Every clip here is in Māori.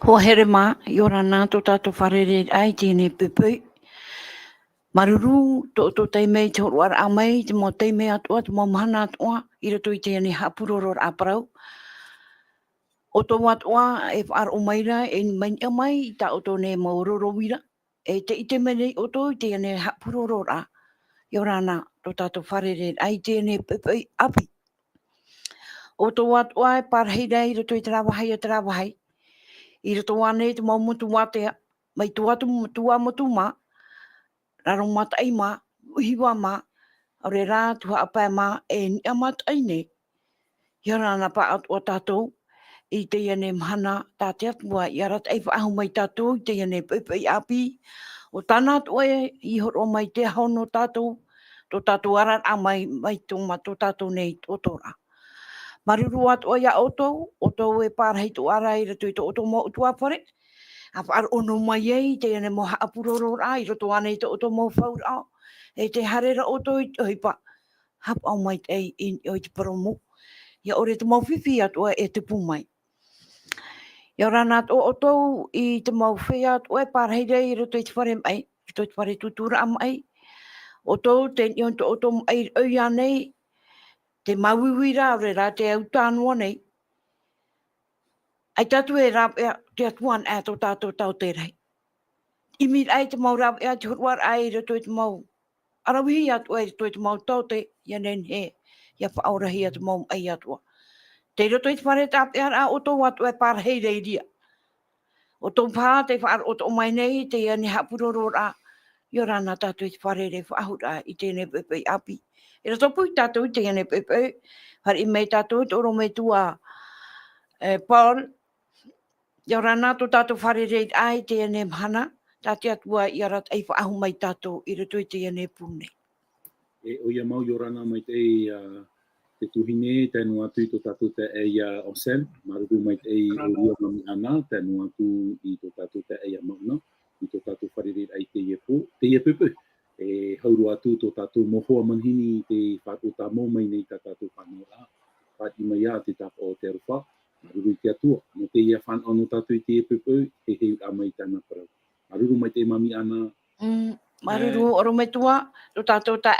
Ho here mā, i ora nā tō tātou wharere ai tēnei pupui. Maruru, tō teimei te horuara a mai, te mō teimei atua, te mō mahana atua, i rato i tēnei hapuroro a parau. O tō atua, e whaar o maira, e maini a mai, i tā o tō ne mauroro wira. E te ite mene o tō i tēnei hapuroro a. I ora nā tō tātou wharere ai tēnei pupui api. O tō atua, e parheira i rato i te rawahai a te rawahai. I rato wane te maumutu watea, mai tua motu mā, raro matai mā, uhiwa mā, aure rā tuha apai mā, e ni a matai ne. Hiarana pa atua tātou, i te iane mahana tāte atua, i arat ei whaahu mai tātou, i te iane pupui api, o tāna atua i horo mai te hono tātou, tō tātou arat a mai tō tātou nei tō tōra. Maruru atua ia oto e pārhei tō ara i rato i tō oto mō utua whare. A whaar ono mai ei, te ane mo haapuroro rā, i rato ane i tō oto mō whaura. E te harera oto i hipa, hap au mai ei i te paromo. Ia ore te mau whiwhi atua e te pumai. Ia rana tō oto i te mau whia atua e pārhei rei i rato i te whare mai, i tō te whare tutura mai. Oto, te nion tō oto mai oi anei, te mauiwira ore rā te au tānua nei. Ai tatu e rāpea te atuan e tō tātou tau te rei. I mir ai te mau rāpea te horuar ai rato i te mau. Arawihi atua i rato i te mau tau te ianen he. Ia whaorahi a te mau ai atua. Te rato i te whare tāpea rā o tō atua e pārhei reiria. O tō pā te whaar o tō mai nei te iane hapuroro rā. I rāna tātou i te whare rei whaahura i tēnei pupui api. E rato pui tātou i te iane pupui. Har i mei tātou i tōro me tua Paul. Ia rana tō tātou whare rei ai te ane mahana, tāte atua i arat ei whaahu mai tātou i rato i te ane pūne. E o ia mau i orana mai te tuhine, tēnu atu i tō tātou te eia Osem, maruru mai te ei o ria mami ana, tēnu atu i tō tātou te eia mauna, i tō tātou whare rei ai te iepupu. E hauru atu tō tātou mohoa manhini i te whakota mō mai nei tā tātou whanau rā, whati mai a te tapa o te aruwha. Maruru i te atua, no te ia whan ono tātou i te epupu, he heu a mai tāna parau. Maruru mai te mami ana. Maruru oro me tua, tō tātou ta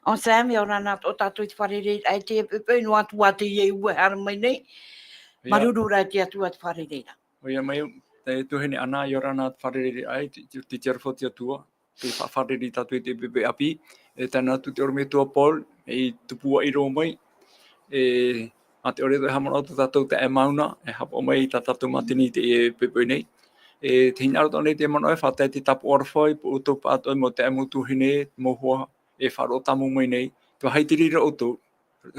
on Sam, i orana tō tātou i te whare rei ai te epupu, no atua te ie ue hara mai nei. Maruru rai te atua te whare rei ra. Oia mai, te tuhene ana i orana te whare rei ai, te tiarwho te atua, te whare rei tātou i te epupu api, e tāna tu te oro me tua Paul, e tupua i rō mai, a te ore te hamana o tātou te e mauna, e hapo mai tā tātou matini te e pepoi nei. E te hinaro nei te manoe, whatai te tapu orwhai, po uto pātoi mo te emu tuhine, mo hua, e wharo tamu mai nei. Tua haitirira oto,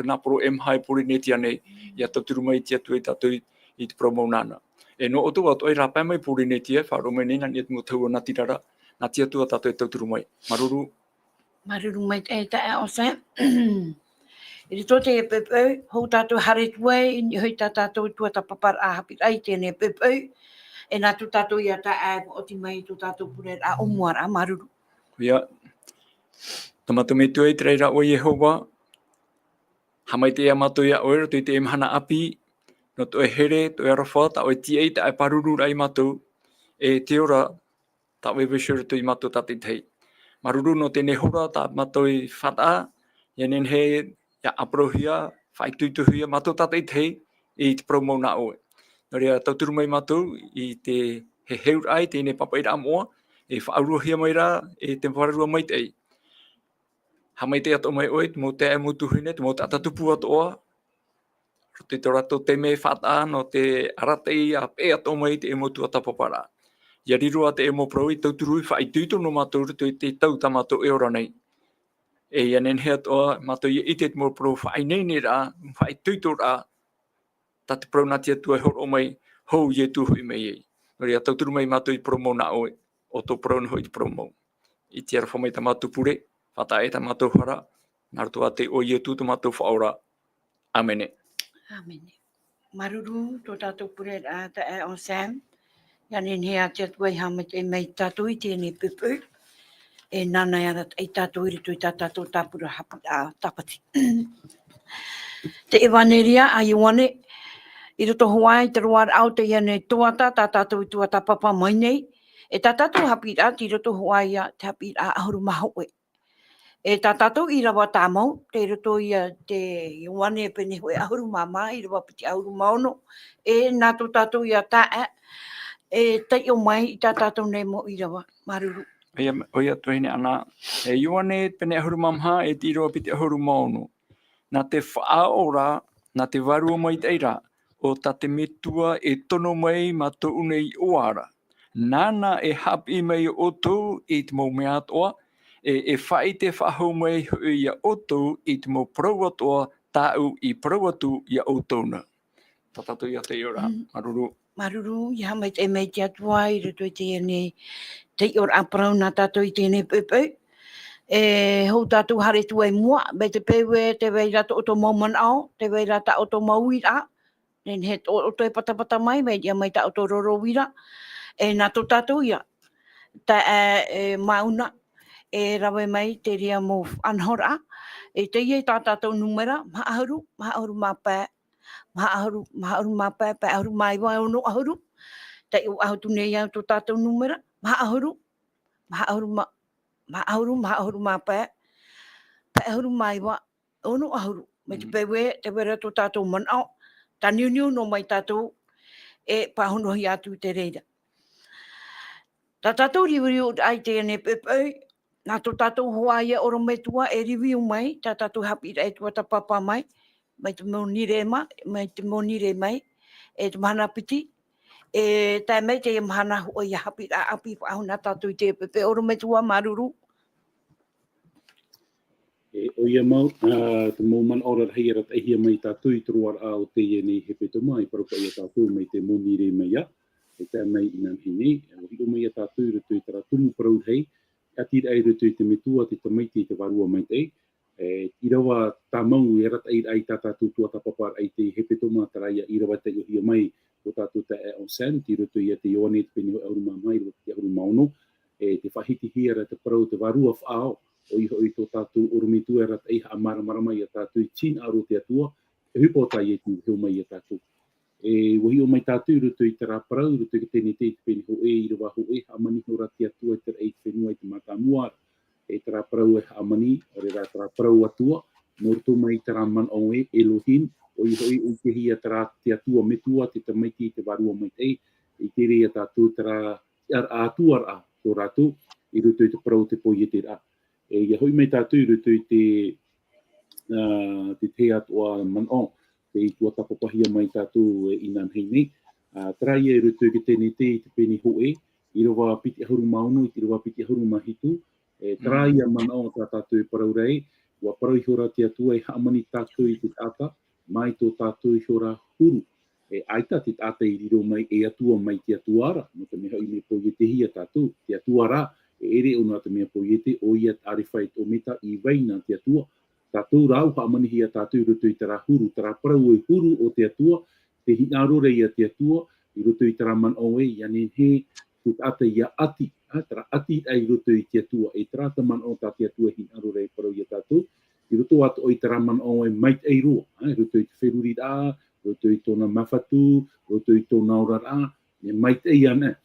naporo hai pori ne tia nei, ia tauturu mai tia tui tātou i te promo nana. E no oto ato ai rapai mai pori ne tia, wharo mai nei, nani atu mo taua nati rara, nā tia tua tātou i tauturu mai. Maruru. Maruru mai te o Sam. I tō te pepeu, hou tātou hare tuai, i hui tātou tua ta papar a hapit ai tēnei pepeu, e nā tū tātou ia ta o ti mai tū tātou pure a omuar a maruru. Ia, tamatu me tuai te reira o Yehova, hamai te amatu ia oira, tui te emhana api, no to e here, to e arawha, ta o e tiei, ta e paruru rai matu, e te ora, ta o e wishura tui matu tati tei. Maruru no te nehora, ta matu i whata, ianen he, ia aprohia, whaituituhia, matu tātai tei, i te promo nā oe. Nō rea tauturu mai matu, i te he heur ai, tēne papaira amoa, e whaaruahia mai rā, e te whararua mai tei. Hamai te ato mai oe, mō te e mutuhine, mō te atatupu atoa, rote te rato te me whata, no te aratei a pe ato mai te e motu atapapara. Ia riroa te e mo proi, tauturu i whaituito no matu, ruto i te tauta matu e ora nei. E ianen hea toa, mato i te mo pro whainei ni rā, whaituito rā, ta te pro nati atua horo mai, hou i e tuhu i mei ei. Nori a tauturu mai mato i promo na oe, o tō pro no i promo. I te arwha mai ta matu pure, whata e ta matu hara, nara toa te o i e tu ta matu whaora. Amene. Amene. Maruru, tō tātou pure a ta e on Sam, ianen hea te atua i hama te mei tātou i tēnei pupu, e nana i arat ei tātou i ritu i tātou tāpura tapati. Te ewaneria a iwane, I roto hoai te roar au te ia nei tuata, tā tātou i tuata papa mai nei. E tā tātou hapi rā ti roto hoai a te hapi rā ahuru mahoe. E tā tātou i rawa tā mau, te roto ia te wane pene hoe ahuru mama, i rawa piti ahuru maono. E nā tō tātou ia tā e tai o mai i tā tātou nei mo i rawa, maruru. Oia tuhine ana, e iwane pene ahuru mamha e tiro piti ahuru maono. Nā te whaaora, nā te waru mai teira, o tā te metua e tono mai ma tō unei oara. Nāna e hapi mai o tō i te mau mea toa, e whai te whahau mai hui ia o tō i te mau praua toa tāu i praua tū ia o tōna. Tātātou ia te ora, maruru. Maruru, ia mai te mei te atua i roto i te nei te ora aprau nā tātou i tēnei pēpau. E hou tātou hare tu ai mua, me te pewe te wei rata o tō mauman ao, te wei rata o tō mauira, nen he o tō e patapata mai, me ia mai ta o tō rorowira, e nā tō tātou ia, ta e mauna, e rawe mai te ria mō anhora, e te iei tā tātou numera, maahuru mapē, maahuru mapē, pē ahuru maiwa ono ahuru, te i ahutu nei au tō tātou numera, maahuru mapē, pē ahuru maiwa ono ahuru, me te pewe, te wera tō tātou manao, ta niu no mai tātou, e pahonohi atu te reira. Tā tātou riwiri o ai tēnei pepau, nā tō tātou hoa ia oro metua e riwiu mai, tā tātou hapi e tua ta papa mai, mai te monire mai, e te mahana piti, e tai mai te mahana hua ia hapi a api whaahuna tātou i te pepe oro metua maruru. E o ia mau, te mōman ora hei arat ehia mai tātou i truar au te iene hepe to mai, paruka ia tātou mai te monire mai ia, e tai mai inan hine, e o hio mai ia tātou i roto i tara tumu parau hei, atira ai roto i te metua te tamaiti i te warua mai tei, i rawa tā mau e rata ai tā tātou tua tapapar ai te hepe to mai taraia i rawa te hia mai o tātou te e on sen, ti roto i te ione te peni hoi auru mamai, te auru maono, te whahiti hia ra te parau te warua whaao, o iho i tō tātou oromitu e rata iha amara mai a tātou i tīn aro te atua, e hupotai e tū heo mai a tātou. E wahi o mai tātou roto i te rāparau, roto i tēne te peni ho e i rawa ho e hamani ho rati atua i te rei whenua i te mata muara. E te rāparau e hamani, o re rā te rāparau atua, mōrto mai te rāman o e, Elohim, o iho i te hia te rā te atua metua, te tamaiti i te warua mai te, i te rea tātou te rā atua rā, tō rātou, i roto i te parau te poi e te rā. E ia hoi mai tātou i roto i te atua man o, te i tua tapapahia mai tātou inan hei nei. Trai e roto i tēne te i te peni ho e, i rawa piti ahuru maunu, i te rawa piti ahuru mahitu. Trai a man o tā tātou i parau rei, wa parau i hora te atua i haamani tātou i te tata, mai tō tātou i hora huru. Aita te tata i riro mai e atua mai te atuara, no te meha i me po i te hia tātou, te atuara, ere o nā te mea poiete o ia arewhai o meta i waina te atua. Tātou rau haamanihi a tātou roto i tara huru, tara parau e huru o te atua, te hinarore i a te atua, i roto i tara man o e, ianen he, tu tata i a ati, tara ati ai roto i te atua, e tara ta man o tā te atua hinarore i parau i a tātou, i roto ato o i tara man o e mait ei roa, roto i te wheruri rā, roto i tōna mawhatu, roto i tōna ora rā, e mait ei ane,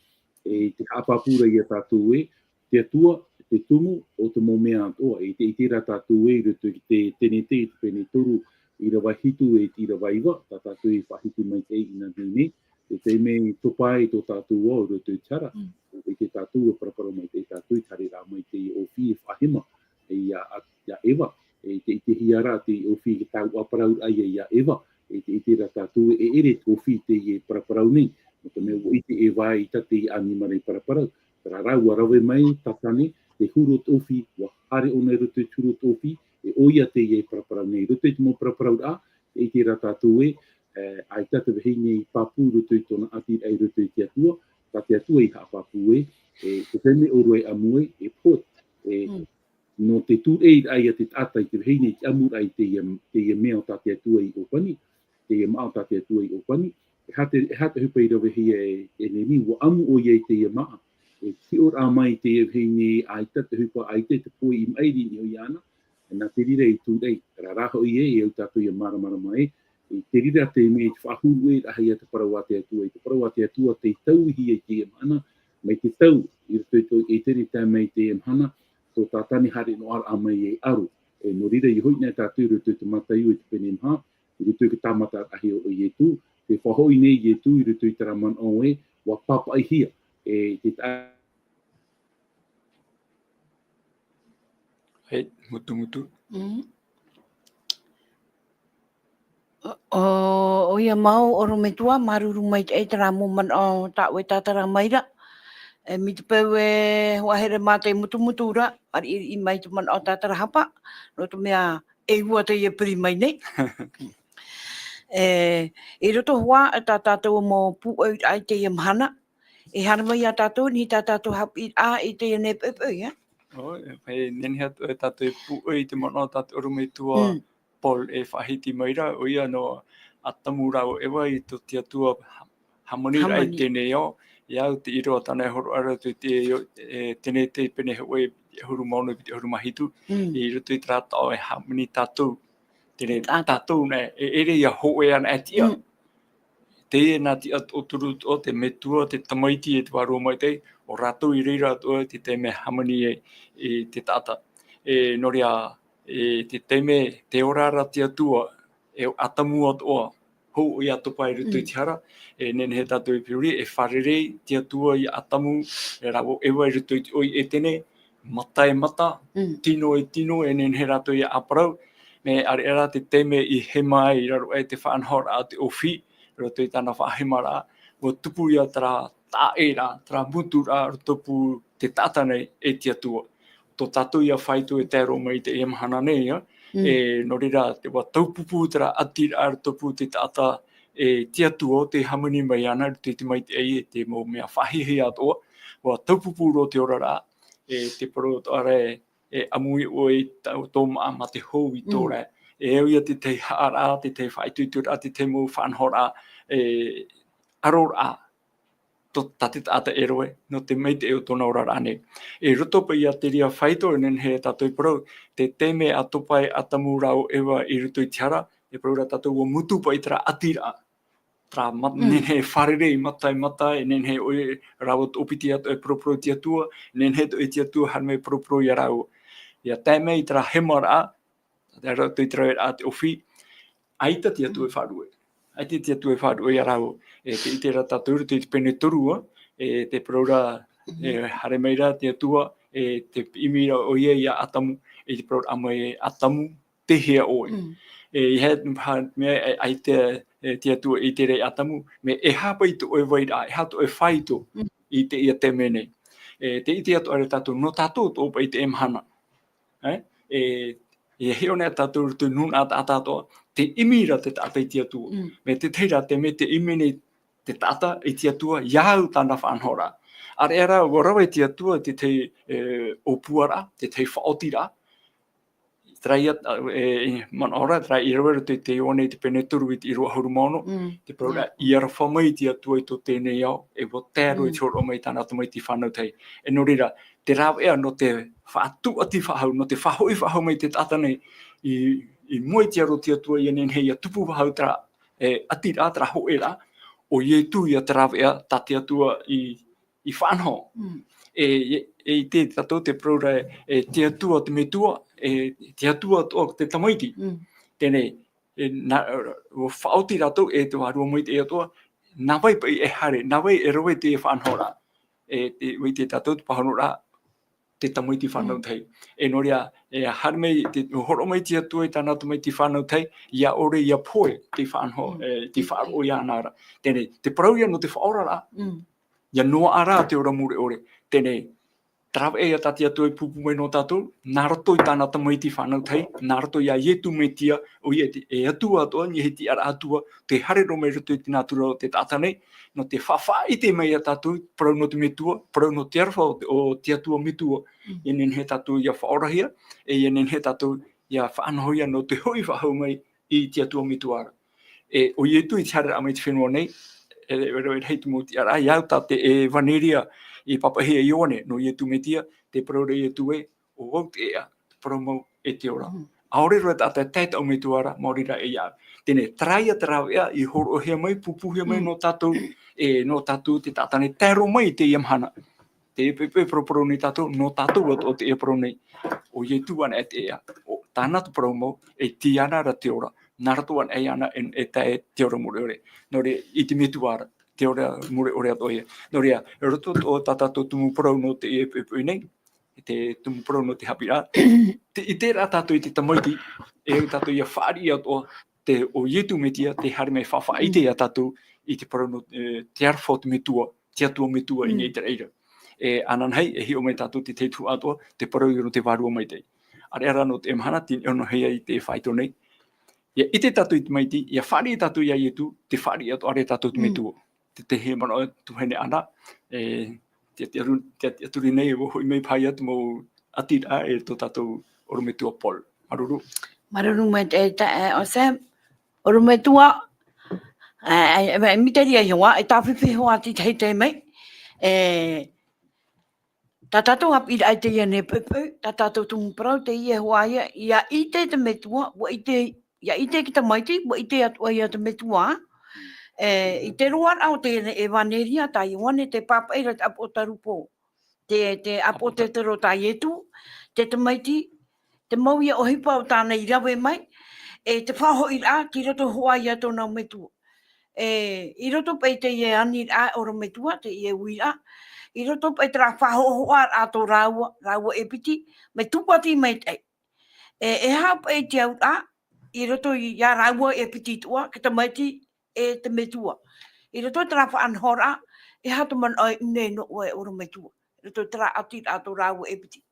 e te apapura i a tātou e, te atua, te tumu o te momea atoa, e te itira tātou e roto i te tene te pene toru i rawa hitu e ti rawa iwa, tā tātou i whahiti mai te ina tine, e te me topai tō tātou o roto i tara, e te tātou e parapara mai te tātou i tare rā mai te ofi e whahima, e ia ewa, e te ite hiara te ofi ke tau aparau ai e ia ewa, e te itira tātou e ere ofi te e paraparau nei, no te mea o ite e wai i tate i animare paraparau. Tara rau arawe mai, tatane, te huru tofi, wa hare o nei roto i huru tofi, e oia te i e paraparau nei. Roto i te mo paraparau rā, e te rā tātou e, ai tata wehi nei papu roto i tōna ati ai roto i te atua, tā te atua i haa papu e, te tene o roe amue, e pot, no te tū e ai a te tata i te wehi nei te amur ai te i mea o tā te atua i opani, te i mao tā te atua i opani, e hata hupa i rawehi e nemi, wa amu o iei te i maa, e ki ora mai te hei aita te hupa aita te poi i mairi ni o iana, e nā te rira i tūrei, ra raho i e au tātou i mara mai, I te rira te me te whahuru e ahi a te parawate atua. I te parawate atua te tauhi e te emhana, mai te tau i roto e teri tā mai te emhana, tō tātani hare no ara amai e aru. E no rira i hoi nei tātou roto te mataiu e te pene emha, i roto i ka tāmata ahi o i e tū, te whahoi nei i e tū i roto i te raman o e, wa papa i hia. E te Hei, mutu. O ia mau oro me tua maruru mai te eitara mo man o ta we tatara maira. E mi te peu e wahere mate mutu ura, ari i mai te man o tatara hapa, no to mea e hua te ia piri mai nei. E roto hua e tā tātou mo pu ai te ia mahana, e hana mai a tātou ni tā tātou hapi a i te ia ne pepe, ia. Hei, nene hatu e tātou e pu i te mana o tātou oro me tua Paul e whahiti maira, o ia no atamu rau ewa i to tia tua hamoni rai tēnei o, iau te iroa tāna e horo ara tu tēnei te pene hoi huru maunu i te huru mahitu, i roto i tātou e hamoni tātou, tēnei tātou ne, e ere ia hoe ana e tia. Te nā ti o turu o te metua, te tamaiti e te waro mai te, o rātou i reira atua te me hamoni e te tata. E noria, te teime te orara te atua, e atamu atua, hou i atopa i rutu i te hara, e nene he tātou i piuri, e wharerei te atua i atamu, e rabo ewa i rutu i e tene, mata e mata, tino e tino, e nene he rātou i aparau, me are era te teime i he mai, i raro e te whaanhora a te ofi, roto i tāna whahemara, o tupu ia tara tā era, tara mutu rā, tupu te tata nei e te atua. Tō tātou ia whaitu e tēro mai te e mahana nei, e no rira te wa taupupu tara ati rā, tupu te tata e te atua, te hamuni mai ana, te mai te ei, te mo mea whahihi atoa, wa taupupu ro te ora rā, e te paro tōre e amui o e tō maa ma te hou i tōre, e euia te te hara, te te whaitutura, te te mo whanhora, arora, to tate tata eroe, no te mei te eo tōna ora rane. E roto pa ia te ria whaito, nen he tātou parau, te teme atopai atamu rau ewa i roto i tiara, e parau ra tātou o mutu pa i tara atira. Tra nen he wharere i matai, nen he oe rau opiti ato e propro ti atua, nen he to e ti atua hanme propro i rau. Ia teme i tara hemara, te roto i tara a te ofi, aita ti atua e wharue. Aite te atu e wharu i arau, te itera tātou, te pene torua, te praura hare meira te atua, te imira o ia i a atamu, te praura ama e atamu te hea oe. I hea mea aite te atua i tere atamu, me e hapa i to e waira, e hato e whaito i te ia te mene. Te ite atu are tātou, no tātou tō pa i te emhana. E heo nea tātou tu nun a tātou, te imira te tata i te atua. Me te teira te me te imene te tata i te atua, iau tāna whanhora. Ar era, warawa i te atua te opuara, te whaotira. Trai man ora, trai i rawera te one te pene turu i te irua hauru maono. Te praura, i ara whamai te atua i tō tēnei au, e wa tēro i tōro mai tāna atamai ti whanau tei. E no rira, te rāw ea no te whaatu ati whahau, no te whahoi whahau mai te tata nei, i moe te aro te atua i nen hei a tupu wahau tara ati rā, tara hoe rā, o ie tu i a te rawea ta te atua i whanho. E te tato te praura te atua te metua, te atua te tamaiti. Tēnei, o whaoti rato e te warua mai te atua, nā wai pa i e hare, nā wai e roe te whanho rā. Wai te tato te pahano rā, te tamaiti whanau tei. E noria, harmei, te horo mai te atua i tāna tamaiti whanau tei, ia ore ia poe te whanho, te wharo ia nara. Tēnei, te parauia no te whaora rā, ia noa ara te ora mure ore. Tēnei, trawe e tati atua i pupu mai no tātou, nā rato i tāna tamaiti whanau tei, nā rato i a ietu me tia, o i e atua atua, ni he ti ara atua, te hare ro mai rato i tina atura o te tātanei, no te whawha i te mai a tātou, parau no te metua, parau no te arwha o te atua metua, i nen he tātou ia whaorahia, e nen he tātou ia whaanohoia no te hoi whahau mai i te atua metuara. O i etu i te hare amai te whenua nei, e heitu mo ti ara, iau tā te vaneria i papahea i one, no i etu metia, te parau rei etu e, o wau te ea, parau mau e te ora. Aore roe tata tēt au me tuara, maurira e ia. Tēne traia tarau ea I horo hea mai, pupu hea mai no tātou, no tātou te tātane tēro mai te iamhana. Te e pepe proporo ni tātou, no tātou o te e pro nei. O ye tuan e te ea. O tāna tu promo, e tiana ra te ora. Nara tuan e ana e tae te ora mure ore. No re, I te metuara, te ora mure ore atoia. No rea, e roto o tātou tumu pro no te e pepe nei. Te tumu pro no te hapira. I te rā tātou I te tamaiti, e o tātou ia whaari atoa, te o ietu metia, te hari mai whawha I te a tātou, I te parano, te arwhau te metua, te atua metua I nei te reira. Anan hei, e hi o mai tātou te teitu atoa, te parau I no te wārua mai tei. Are ara no te emhana, te ono hea I te whaito nei. Ia I te tātou I te maiti, ia whaari tātou ia ietu, te whaari atoa are tātou te metua. Te he mana tuhene ana, te aturi nei, I mei pai atu mo atira e tō tātou oro metua pol. Maruru. Maruru me te o Sam. Oro metua. Miteri ai hoa, e tāwhiwhi hoa ti te te mei. Tā tātou hap I te ia ne pupu, tā tātou tumu parau te ia hoa ia I te metua, wa I te ki ta maiti, wa I te atua ia te metua. I te roar au te e waneria, tā I wane te papaira te apo tarupo. Te apo te tero tā ietu, te maiti, te mau ia o hipa o tāna I rawe mai, te whaho I rā, ki roto hoa ia tōna metua. I roto pei te ie ani rā oro metua, te ie ui rā, I roto pei te rā whaho hoa rā tō rāua e piti, me tupati mai te. E hao pei te au rā, I roto I ia rāua e piti tua, ki te maiti e te metua. I roto te rā whaanhora, e hato man ai ne no oe oro metua. I roto te rā ati rā tō rāua e piti.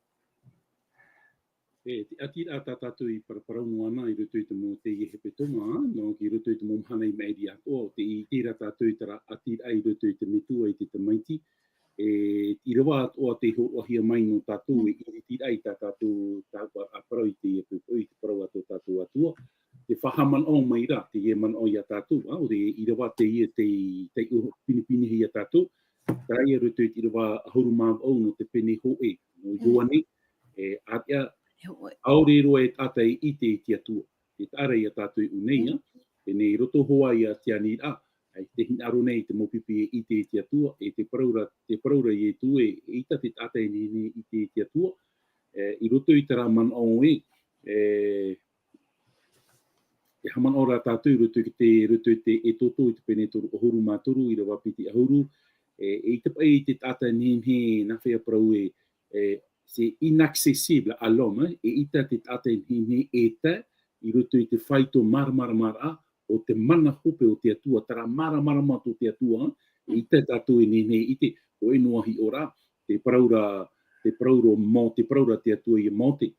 Te ati rā tātou I paraparau ana I roto I te mō te I hepe tonga, no ki roto I te mō mhana I maeri atoa, te I rā tātou I te rā ati rā I roto I te metua I te tamaiti, I rawa atoa te hoahia mai no tātou, I tira I tā tātou aparau I te I te parau ato tātou atua, te whahaman o mai rā, te man o ia tātou, o te I rawa te pinipini hi a tātou, tā ia roto I rawa ahuru māu au no te pene hoe, no Ioane, atia, aore roa e tata I te atua, te tāra I a tātou I uneia, e nei roto hoa I a te ani rā, te hinaro nei te mopipi I te atua, te paraura I tu I ta te tata I te atua, I roto I tara man au te haman ora tātou I roto I te e toto I te pene toru ohuru mātoru I rawa piti ahuru, I te pai I te tata nihe na whea parau c'est inaccessible à l'homme, et ita te tata nihe e te, I roto I te whaito maramara o te mana hope o te atua, tara maramara o te atua, ita tātou nihe I te o e noahi ora, te paraura mo, te paraura te atua I mote,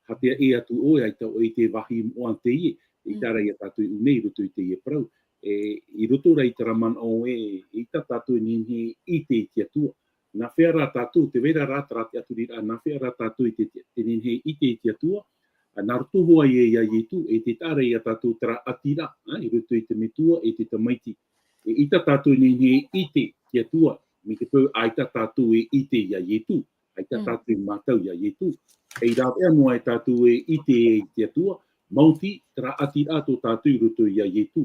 hatea e atu oe ai tau I te wahi moa te ie, I tara I tātou unei roto I te ie parau. I roto rai taraman o I ta tātou nihe I te atua. Nā whea rā tātou, te wera rā tara te aturi rā, nā whea rā tātou I te nihe I te atua, nā roto hoa ia ietu, te tāra I a tātou tara atira, I roto I te metua, te tamaiti. I ta tātou nihe I te atua, mi te pau ai ta tātou I te ia ietu, ai ta tātou mātau ia ietu. Ei rā ea noa tātou I te atua, mauti tara atira tō tātou I roto ia ietu.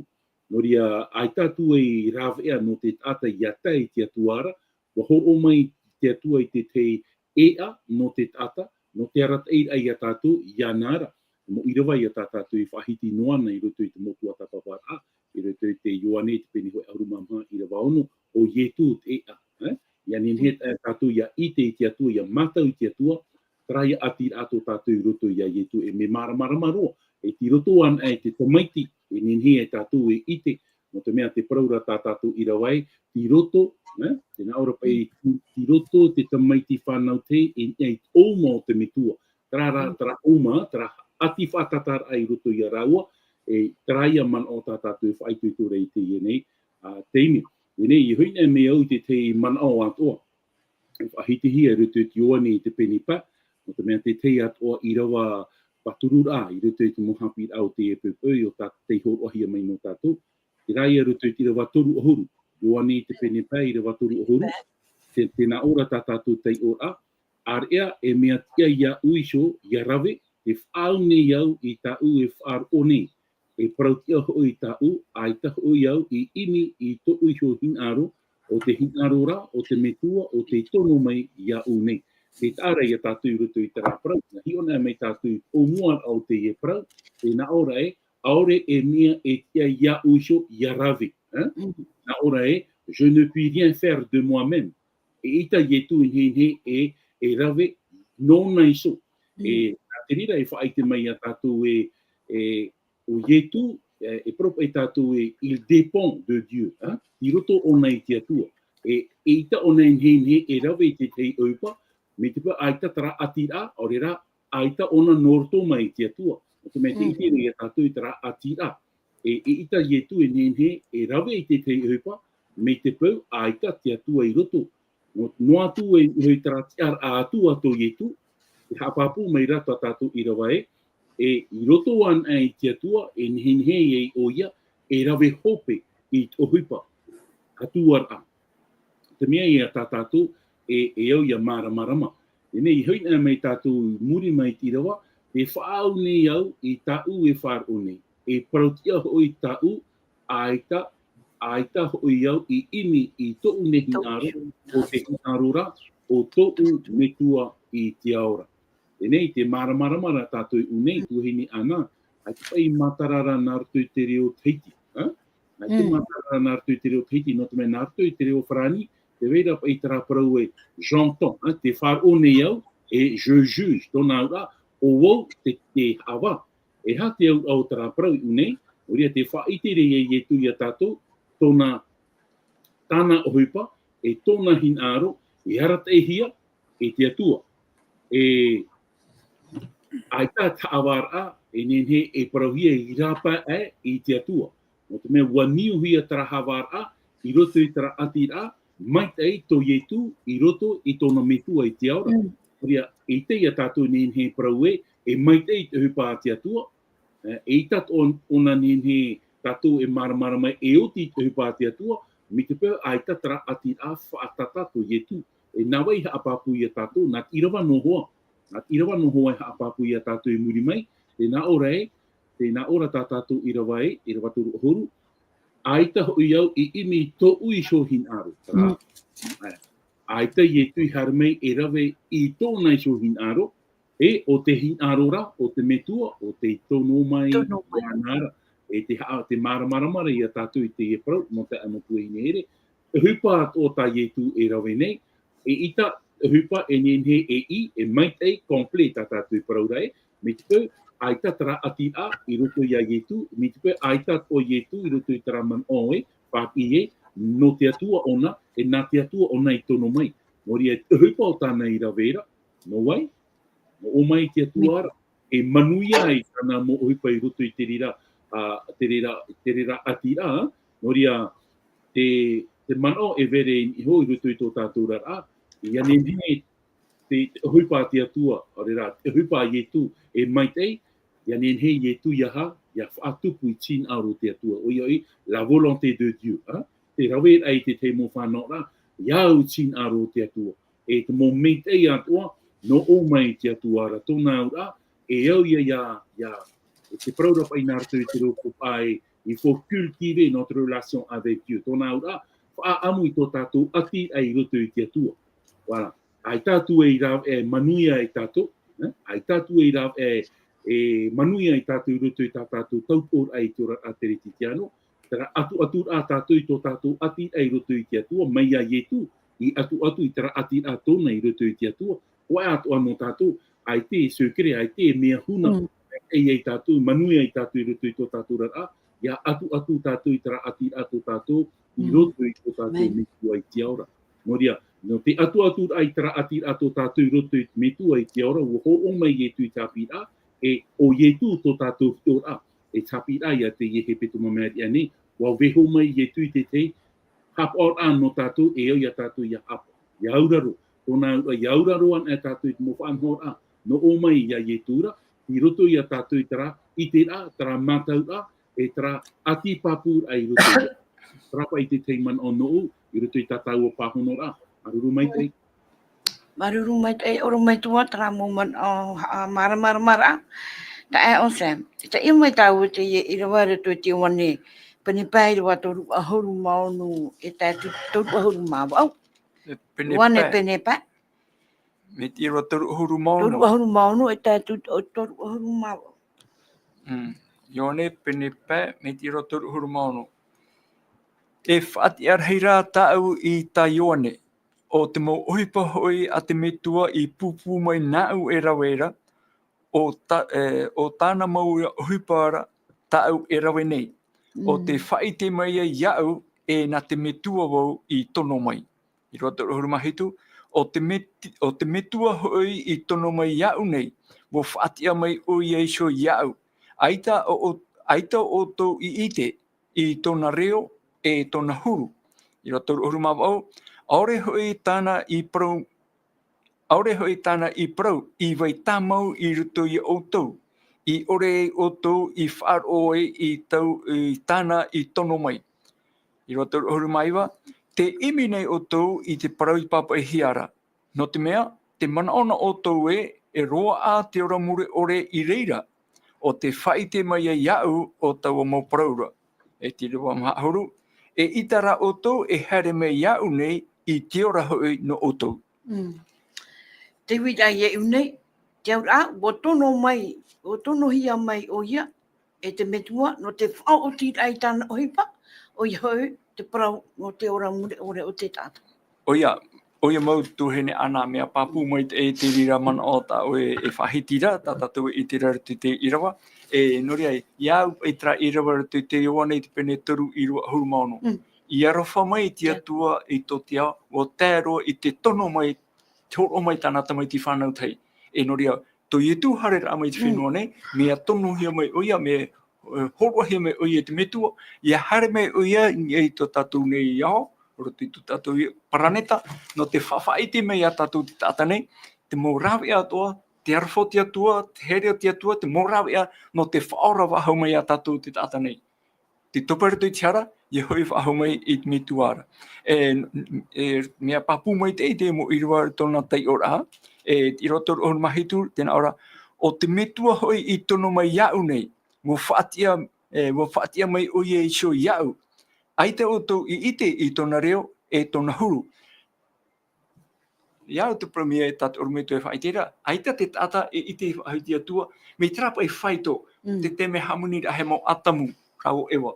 Noria ai tātou rā ea no te tata ia tai te atuara, wa horo mai te atua I te ea no te tata, no te arata I a tātou ia nara. Mo I rawa I a tātou I whahiti noana I roto I te motu a tapawara, I roto I te Ioane, te peni hoi arumamha I rawa ono, o ietu te ea. Ia ninhe tātou ia I te atua, ia matau I te atua, trai atira ato tātou I roto ia ietu, me maramaro, ti roto an te tamaiti, ninhe tātou I te, no te mea te paraura tātou I rawai, ti roto, te naora pai ti roto te tamaiti whanau te I oma o te metua. Tara oma, tara ati whakatar ai roto I a raua, taraia man o tātou whaituitu rei te ienei. Teimi, ienei I huina me au te man o atoa. Whahitihi e roto te Ioane I te penipa, no te mea te atoa I rawa paturura, I roto I te mohapi au te epepoi o te horohia mai no tātou. I rai e roto I te rawa toru ohuru. Ioane te penipa I rawa toru ohuru. Tēnā ora tātou tei ora. Ar ea e mea tia ia uiso, ia rawe, e whaau nei au i tau e whaar one. E prautia ho i tau, ai taho iau i imi i to uiho hinaro, o te hinaro ra, o te metua, o te tono mai ia une. Te tāra ia tātou i rutu i tera prau, na hiona mai tātou o mua au te e prau, e na ora e, aore e mia e tia ia uiho ia ravi. Na ora e, je ne puis rien faire de moi-même. E ita ietu inhe e rave nona iso. E a te rira e whaite mai a tātou o ietu, e propa e tātou il dépend de Dieu. I roto ona i tia tua. E ita ona inhe e rave i te tei upa, me te pa aita tara atira, orera aita ona norto mai tia tua. O te me te iti e tātou i tara atira. E ita ietu inhe e rave i te tei upa, me te pau aita tia tua i roto. No atu e hoi tara tiar a atu ato ietu, e hapapu mai rata tātou i rawa e i roto an ai tia tua, e nihinhe e oia, e rave hope i tohupa, atuar a. Te mea i a tātou, e au ia maramarama. E nei, hoi nā mai tātou muri mai ti rawa, e whaau nei au i tau e whaar o nei. E parautia hoi tau, aita hoi au i imi i to'u nehi aro, o te hinarura, o to'u metua i te aora. E nei, te maramarama tātou i unei, tuhini ana, ai te pai matarara nārtu i te reo teiti. Ai te matarara nārtu i te reo teiti, no te me nārtu i te reo wharani, te veira pai tara parau e j'entends, te whar o nei au, e je juge, tōna ura, o wau te hawa. E ha te au tara parau i unei, oria te whaitere e tu i a tātou, tōna tāna ohupa, e tōna hin aro, e harata e hia, e te atua. E aita tāwara, e nenhe e parauhia i rapa i te atua. O te mea waniu hia tara hawara, i roto i tara atira, mai tei tō ietu, i roto i tōna metua i te aura. Oria, e te ia tātou nenhe paraue, e mai tei te hupa a te atua. E tat ona nenhe tātou e maramara mai, e oti te hupa a te atua, mi te pēr aita tara atira whaatata tō ietu. E nawai haapapu i a tātou, nā tirawa no hoa. Nā tirawa no hoa e haapapu i a tātou e muri mai, te nā ora e, te nā ora tā tātou i rawa e, i rawa turu horu, aita hoi au i imi tō ui sho hin aro. Aita i e tui harmei e rawe i tōna i sho hin aro, e o te hin aro ra, o te metua, o te tono mai wānara, e te maramarama i a tātou i te e prau, no te amotu e nere, e hupa o tā ietu e rawe nei, e ita hupa e nenhe e i, e maitei kompleta tātou i prau rai, me te pau, aita tara ati a i roto i a ietu, me te pau aita o ietu i roto i tara man oe, pāpi e, no te atua ona, e nā te atua ona i tono mai. Mori e hupa o tāna i rawera, no wai, no o mai te atua ara, e manuia i tāna mo hupa i roto i te rira ati a, mori a te mano e vere i ho i roto i tō tātou rara, i anenhine te hupa te atua, orera, te hupa i etu e maitei, i anenhe i etu iaha, ia whaatupu i tin aro te atua, o ioi, la volonté de Dieu. Te rawe ai te mo whanora, iau tin aro te atua, e te mo meitei atua, no o mai te atua ara, tōna ura, e au ia, e te praurapa i nārtu i te roko pai, il faut cultiver notre relation avec Dieu. Tōna ura, whaamu i tō tātou ati ai roto i te atua. Voilà. Ai tātou e rau e manuia i tātou, ai tātou e rau e manuia i tātou i roto i tātou taupor ai tōra a tere titiano, tera atu a tātou i tō tātou ati ai roto i te atua, mai a ietu, i atu i tera ati a tōna i roto i te atua, oa atu anō tātou, ai te sekre, ai te mea huna, ai tātou, manuia i tātou i roto i tō tātou rara, ia atu tātou i tera ati a tō tātou, i roto i tō tātou metua i te aura. Moria, no te atu ai tera ati a tō tātou i roto i metua i te aura, ho o mai e tu i tāpira, e o ietu tō tātou whiora, e tāpira ia te iehe petu mamari ane, wa weho mai ietu i te hap or an no tātou, e au ia tātou ia hapa. Iauraro, tōna iauraro an e tātou i te mowhan hora, no o mai ia ietura, i roto ia tātou i tera, i te ra, tera mātaura, e tera ati papur ai roto ia. Trapa i te teiman o noo, i roto i tātou o pāhonora, aruru mai tei. Maruru mai te oro mai tua tra mo man mara. Ta e o se. Ta I mai tau te I rawara tu te wane. Pani pai rwa toru ahuru maunu e ta toru ahuru mau. Au, wane pene pa. Me te iro toru huru maunu. Toru ahuru maunu e ta toru ahuru mau. Ione pene pa me te iro toru huru maunu. E whaati arheira tau I ta ione. O te mo ohipa hoi a te metua I pupu mai nau e rawera. O tāna mau ohipara tau e rawe nei. O te whaite mai iau e na te metua wau I tono mai. I roto huru mahitu. O te metua hoi I tono mai iau nei. Mo whaatia mai o ieiso iau. Aita o tau I ite I tona reo e tona huru. I roto huru mawau. Aore hoi tāna I prau. Aore hoi tāna I prau, I vai tāmau I ruto I outou. I ore outou I whaaroe I tau I tāna I tono mai. I roto huru maiwa, te imi nei outou I te parau I papa e hiara. No te mea, te manaona outou e roa a te ora mure ore I reira. O te whaite mai iau o tau mau paraura. E te rewa mahahuru. E itara outou e here me iau nei I te ora hoi no outou. Te wita I nei, te aura, o tono hia mai o ia, e te metua, no te whao o ti ai tāna ohipa, o ia hoi, te parau, no te ora mure ore o te tata. O ia mau tuhene ana mea papu mai te rira mana o ta o e whahitira, ta tatu I te rara te irawa. E nori ai, iau e tra irawa te iwana I te pene toru I rua huru maono. I arofa mai te atua I to te au, o tēro I te tono mai, te horo mai tānata mai ti whanau tei. E nori au, to I tu hare ra mai te whenua nei, mea tono hia mai oia, mea horo hia mai oia te metua, ia hare mai oia I to tatu nei iao, roto I to tatu paraneta, no te whawhaiti mai a tatu te tata nei, te mō rawe atoa, te arafo te atua, te here te atua, te mō rawe a, no te whaora wahau mai a tatu te tata nei. Te tuparitu I te ara, I hoi whahau mai I te metuara. Mea papu mai te mo I rua tona tei ora, I roto o mahitu, tēnā ora, o te metua hoi I tono mai iau nei, mo whaatia mai o I so iau. Aite o tau I ite I tona reo e tona huru. Iau te premier tatu ormetu e whaitera, aita te tata e ite I whaiti atua, me trapa I whaito, te teme hamuni rahe mau atamu, rau ewa.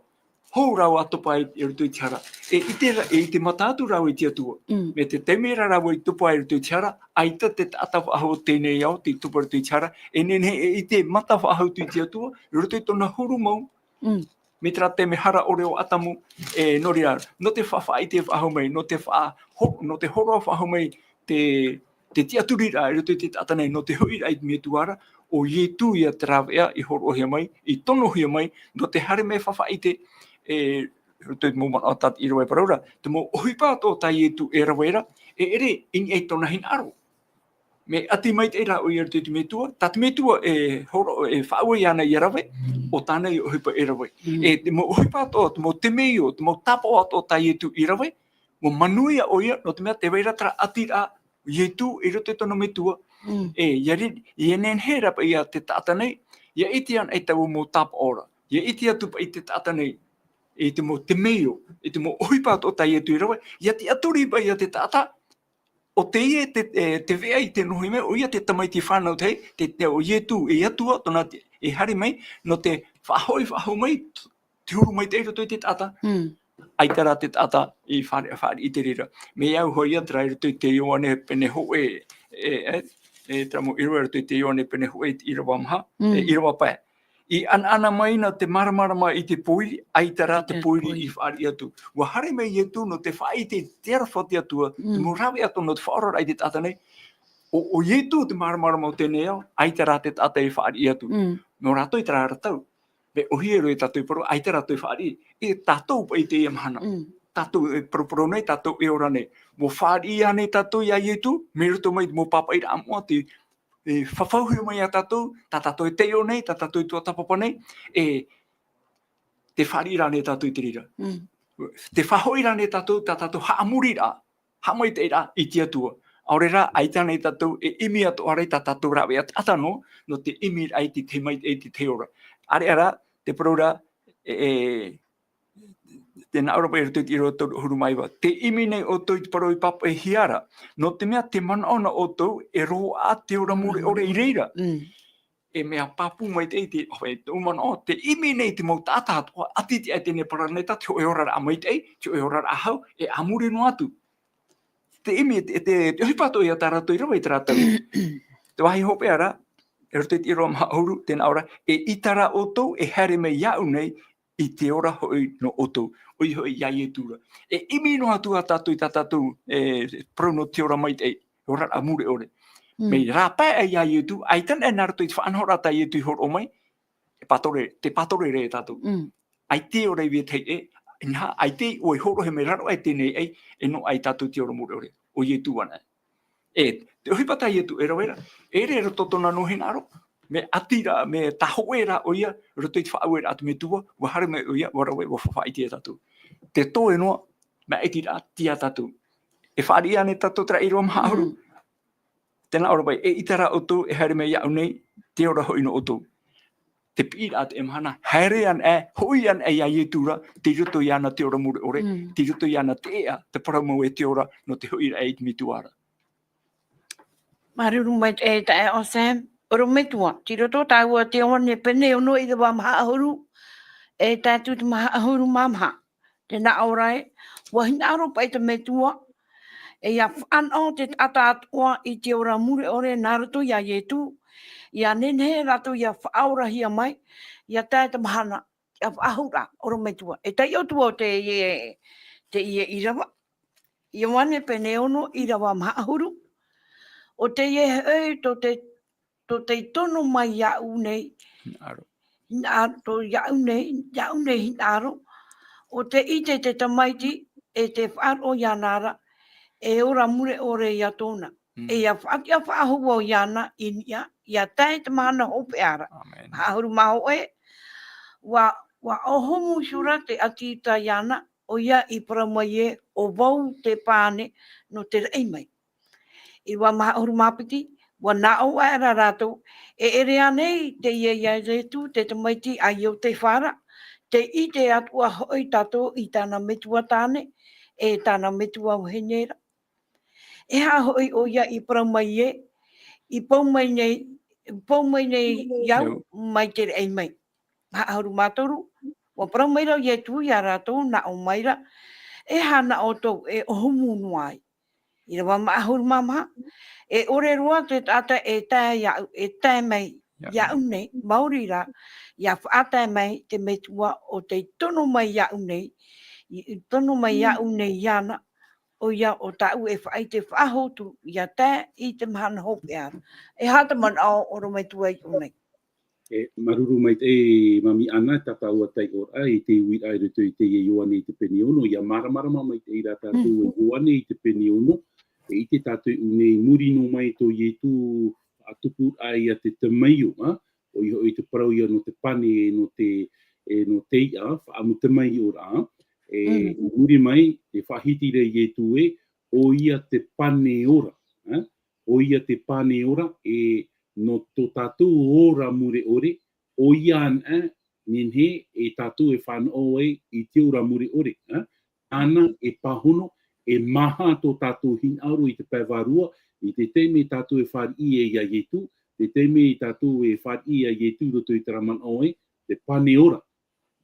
Hou rau atopa I rutu I tiara. E ite matatu rau I te atua. Me te temera rau I tupa I rutu I tiara, aita te tata whahau tēnei au, te tupa rutu I tiara, e nene e ite mata whahau tu I te atua, rutu I tona huru mau. Me tra te me hara ore o atamu, e nori ar, no te whawhaite whahau mai, no te horo whahau mai, te tiaturira I rutu I te tata nei, no te hoira I me tuara, o ietu ia te rawea I horo hia mai, I tono hia mai, no te hare me whawhaite, rutu I mōman o tat I rawe paraura, te mō ohipa tō tai ietu e rawera, e ere ini e tona hin aro. Me ati mai te ra o I rutu I metua, ta te metua e whaua I ana I rawe, o tāna I ohipa e rawe. E te mō ohipa tō, te mō te meio, te mō tapo ato tai ietu I rawe, mō manuia o ia, no te mea te weira tra ati ra ietu I rutu I tona metua, iari, I enen he rapa ia te tata nei, ia iti an e tau mō tapa ora, ia iti atu pa I te tata nei, e te mō te meio, e te mō ohipa tō tai ietu I rawe, ia te aturi pa ia te tata, o te ie te vea I te nohi mea, o ia te tamai ti whanau tei, te o ietu e atua, tona e hari mai, no te whahau mai, te huru mai te roto I te tata, aitara te tata I whare I te rira. Me au hoi atra I roto I te ioane pene hoe, tramo I roto I te ioane pene hoe I rawa maha, I rawa pae. I ana mai na te maramarama I te poiri, aitara te poiri I whaari atu. Wa hare mai atu no te whaite te arafoti atua, te murawe atu no te whaorara I te tata nei. O ietu te maramarama o tēnei au, aitara te tata I whaari atu. No rato I tara ratau. Be ohiero I tātou paro, aitara tu I whaari. E tātou pa I te ia mahana. Tātou e proporo nei, tātou e ora nei. Mo whaari ane tātou ia ietu, me ruto mai mo papa I rāmua te whawhauhio mai a tātou, tā tātou e teo nei, tā tātou I tua tapapa nei, te whaari rāne tātou I te rira. Te whahoi rāne tātou, tā tātou haamuri rā, hamai te rā I te atua. Aurera aitana i tātou e imi atu are tā tātou rawe atano no te imi ai te mai e te ora. Are ara te praura tēnā ora pai rutu i roto huru mai wa. Te imi nei o tō i te parau i papa e hiara. No te mea te mana ona o tō e ro a te ora mure ore i reira. E mea papu mai te te umana o te imi nei te mau tāta atua ati te ai tēne paraneta te o e ora a mai te te o e ora a hau e amure no atu. Te imi te hipato i a tārato i rawa i tārato. Te wahi hope ara e roto i roa maha auru tēnā ora e itara o tō e here me iau nei i te ora hoi no o tō. Oi hoi iai e tūra. E imi no atu a tātou i tā tātou prono te ora mai te ora a mure ore. Mei rāpai ai iai e tū, ai tan e narato i te whaanhora tai e tū i horo o mai, te patore re tātou. Ai te ora i via tei ai te oi horo he me raro ai tēnei ei, e no ai tātou te ora mure ore. O i e tū wana. Te ohi patai e tū e rawera, e re rototona no hina aro, me atira, me tahoera o ia, roto i te whaauera atu me tua, wahare me o ia, warawe, wawhawhai tia tātou. Te tō e noa, me etira tia tātou. E whaari ane tātou tra i roa maha auru. Tēnā ora bai, e itara o tō, e haere me iau nei, te ora hoi no o tō. Te pira atu e mahana, haere an e, hoi an e iai e tūra, te roto i ana te ora mure ore, te roto i ana te ea, te paramau e te ora, no te hoi e te mituara. Maruru mai e tae o Sam, oro metua, ti roto tāua te one pene ono i te wā maha ahuru, e tātu te maha ahuru mamha. Tēnā aurai, wahina aro pai te metua, e ia whanau te ata atua i te ora mure ore nā rato ia ietu, ia nenhe rato ia whaurahi a mai, ia tae te mahana, ia whaahura, oro metua. E tai o tua te ie irawa, ia wane pene ono i rawa maha ahuru, o te ie hei to te tono mai iau nei, to iau nei hinaro, o te ite te tamaiti, e te whaaro ianara, e ora mure ore ia tōna. E ia whaakia whaahua o iana, ia tae te mahana hope ara. Hahuru maho e, wa ohomu shura te atita iana, o ia i paramai e, o vau te pāne, no te rei mai. I wa mahuru mapiti, wa nao ara rātou, e ere anei te ia retu, te tamaiti ai o te whara, te ite atua hoi tātou i tāna metua tāne, e tāna metua o henera. E ha hoi o ia i paramai e, i paumai nei iau mai te rei mai. Mahuru mātoru, wa paramai rau i tu i a rātou, na o maira, e hana o tau, e ohumu nuai. I rawa mahuru mama, e ore roa te tata e tae mai, iau nei, mauri rā, ia whaatae mai te metua o te tono mai iau nei, tono mai iau nei iana, o ia o tau e whaai te whahotu, ia tae i te mahana hope ara. E hata man ao oro mai tua i unei. E maruru mai te mami ana tata ua tai ora i te ui ai rutu i te ioane i te peni ono, ia maramarama mai te ira tātou e ioane i te peni ono, e i te tātou unei muri no mai tō ietu atupu ai a te tamaio, o i te parau ia no te pane no te ia, whaamu tamai ora, e muri mai te whahitire ietu e, o ia te pane ora, o ia te pane ora e no tō tātou ora mure ore, o ian ninhe e tātou e whanau e i te ora mure ore. Ana e pahono, e maha tō tātou hinauro i te paiwarua, i te teime tātou e whari i e ia ietu, te teime tātou e whari i a ietu roto i te raman oe, te pane ora.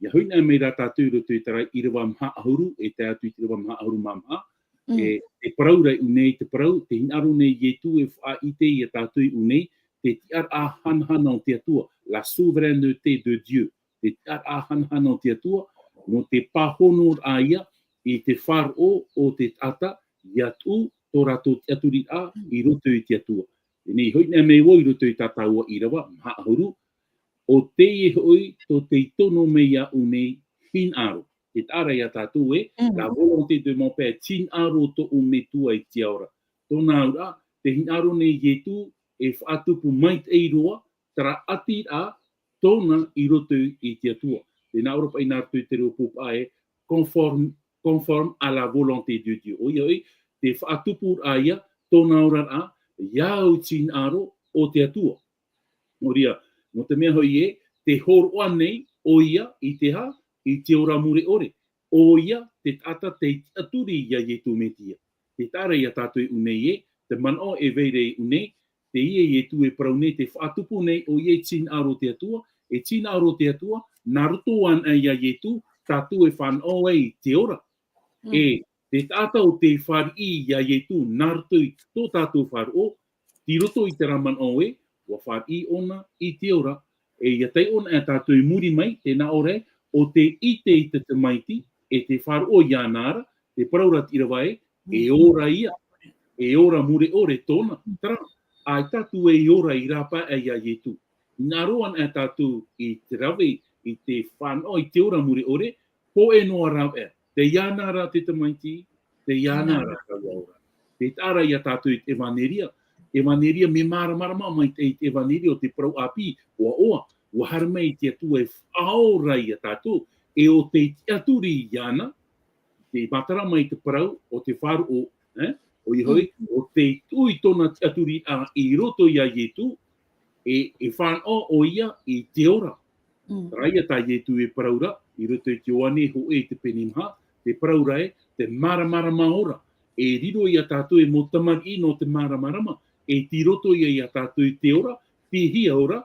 Ia hoina mei rā tātou roto i te irawa maha ahuru, e te atu i te irawa maha ahuru mamaha, e parau rei unei te parau, te hinauro nei ietu e wha i te i a tātou i unei, te tiar a hanhana o te atua, la souveraineté de Dieu, te tiar a hanhana o te atua, no te pahono a ia, i te wharo o te tata, i atu, tō rato te aturi a, i roto i te atua. E nei hoi nea mei wo i roto i tata ua i rawa, maha ahuru, o te i hoi, tō te tono mei a unei hin aro. Te tara i a tātou e, la volonté de mon père, tin aro to o me tua i te aura. Tōna ura, te hin aro nei ietu, e whaatupu mai te eiroa, tara ati a tōna i roto i te atua. Tēnā Europa i nā tui te reo pupa e, conforme à la volonté de Dieu. Oi, te whaatupu a ia, tōna ora a, iau tin aro o te atua. Moria, no te mea hoi e, te horoa nei o ia i te ha, i te ora mure ore. O ia, te tata te aturi ia ye tu metia. Te tara ia tātou i unei e, te manao e veire i unei, te ie ye tu e parau nei, te whaatupu nei o ie tin aro te atua, e tin aro te atua, nā roto an a ia ye tu, tātou e whanau e te ora. E te tata o te whar i ia ye tu, nā roto i tō tātou whar o, ti roto i te raman o e, wa whar i ona i te ora, e ia tei ona e tātou i muri mai, te nā ore, o te ite i te maiti, e te whar o ia nāra, te paraura tira vai, e ora ia, e ora mure ore tōna, tara, ai tātou e ora i rapa e ia ye tu. Nā roan e tātou i te rawe, i te whanau, i te ora mure ore, po e noa rau e, te ianara te tamaiti, te ianara ka waura. Te tāra ia tātou i te evaneria me marama mai te evaneria o te parau api, oa, ua haramei te atu e whaora ia tātou, e o te aturi iana, te matara mai te parau o te wharu o, o i hoi, o te tui tona te aturi a i roto ia ietu, e whanau o ia i te ora. Raia tā ietu e paraura, i roto i te oane ho e te penimha, te paraura e, te maramarama ora. E riro ia tātou e mo tamari no te maramarama, e ti roto ia tātou i te ora, te hia ora,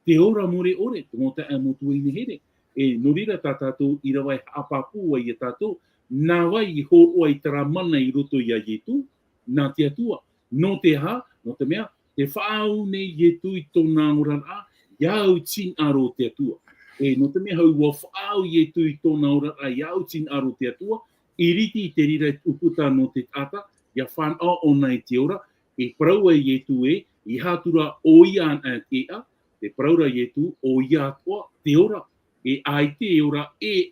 te ora more ore, te mo ta e mo tuine here. E norira tā tātou i rawai apapua ia tātou, nā wai i hōroa i taramana i roto ia ietu, nā te atua. No te ha, no te mea, te whaau nei ietu i tōna ora a, iau tin aro te atua. E no te mea hau wa whaau ietu i tōna ora a, iau tin aro te atua, i riti i te rira uputa no te tata, ia whanau o nei te ora, e praua ietu e, i hātura o ia an ea, te praura ietu o ia atua te ora, e ai te ora i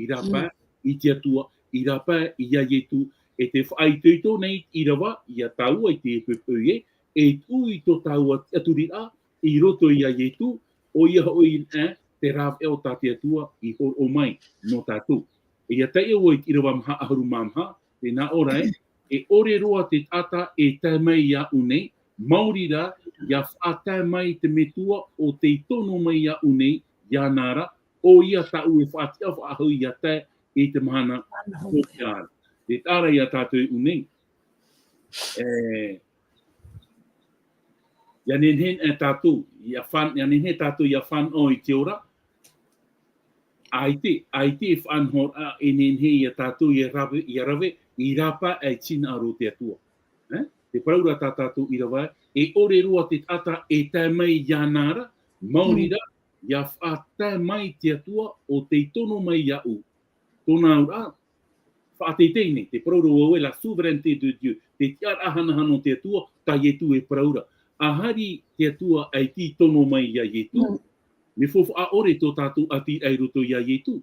rapa, i te atua, i rapa, i ia ietu, e te whai tuito nei i rawa, i a taua i te epupu e tui tō taua aturi a, i roto i a ietu, o ia hoi te rāw eo tā te atua i hor o mai no tātou. E ia tei o i rawa maha aharu mamha, te nā ora e ore roa te tata e tai mai ia unei, Māori rā, ia whātai mai te metua o te tono mai ia unei, ia nāra, o ia tau e whātia whāhu ia tai e te mahana o te ara. Te tāra ia tātou i unei. Ia nenhen e tātou, ia nenhen tātou ia whan o i te ora, ai te whanhor a e nenhe ia tātou i rawe, i rapa e tina aro te atua. Te paraura tā tātou i rawa, e ore roa te tata e tai mai ia nāra, Māori rā, ia whātai mai te atua o te tono mai ia u. Tōna ura, whāteitei nei, te paraura o e la souveraineté de Dieu, te tiara ahanahano te atua, tā ietu e paraura. Ahari te atua ai ti tono mai ia ietu, me fofu a ore tō tātou ati ai roto ia ietu.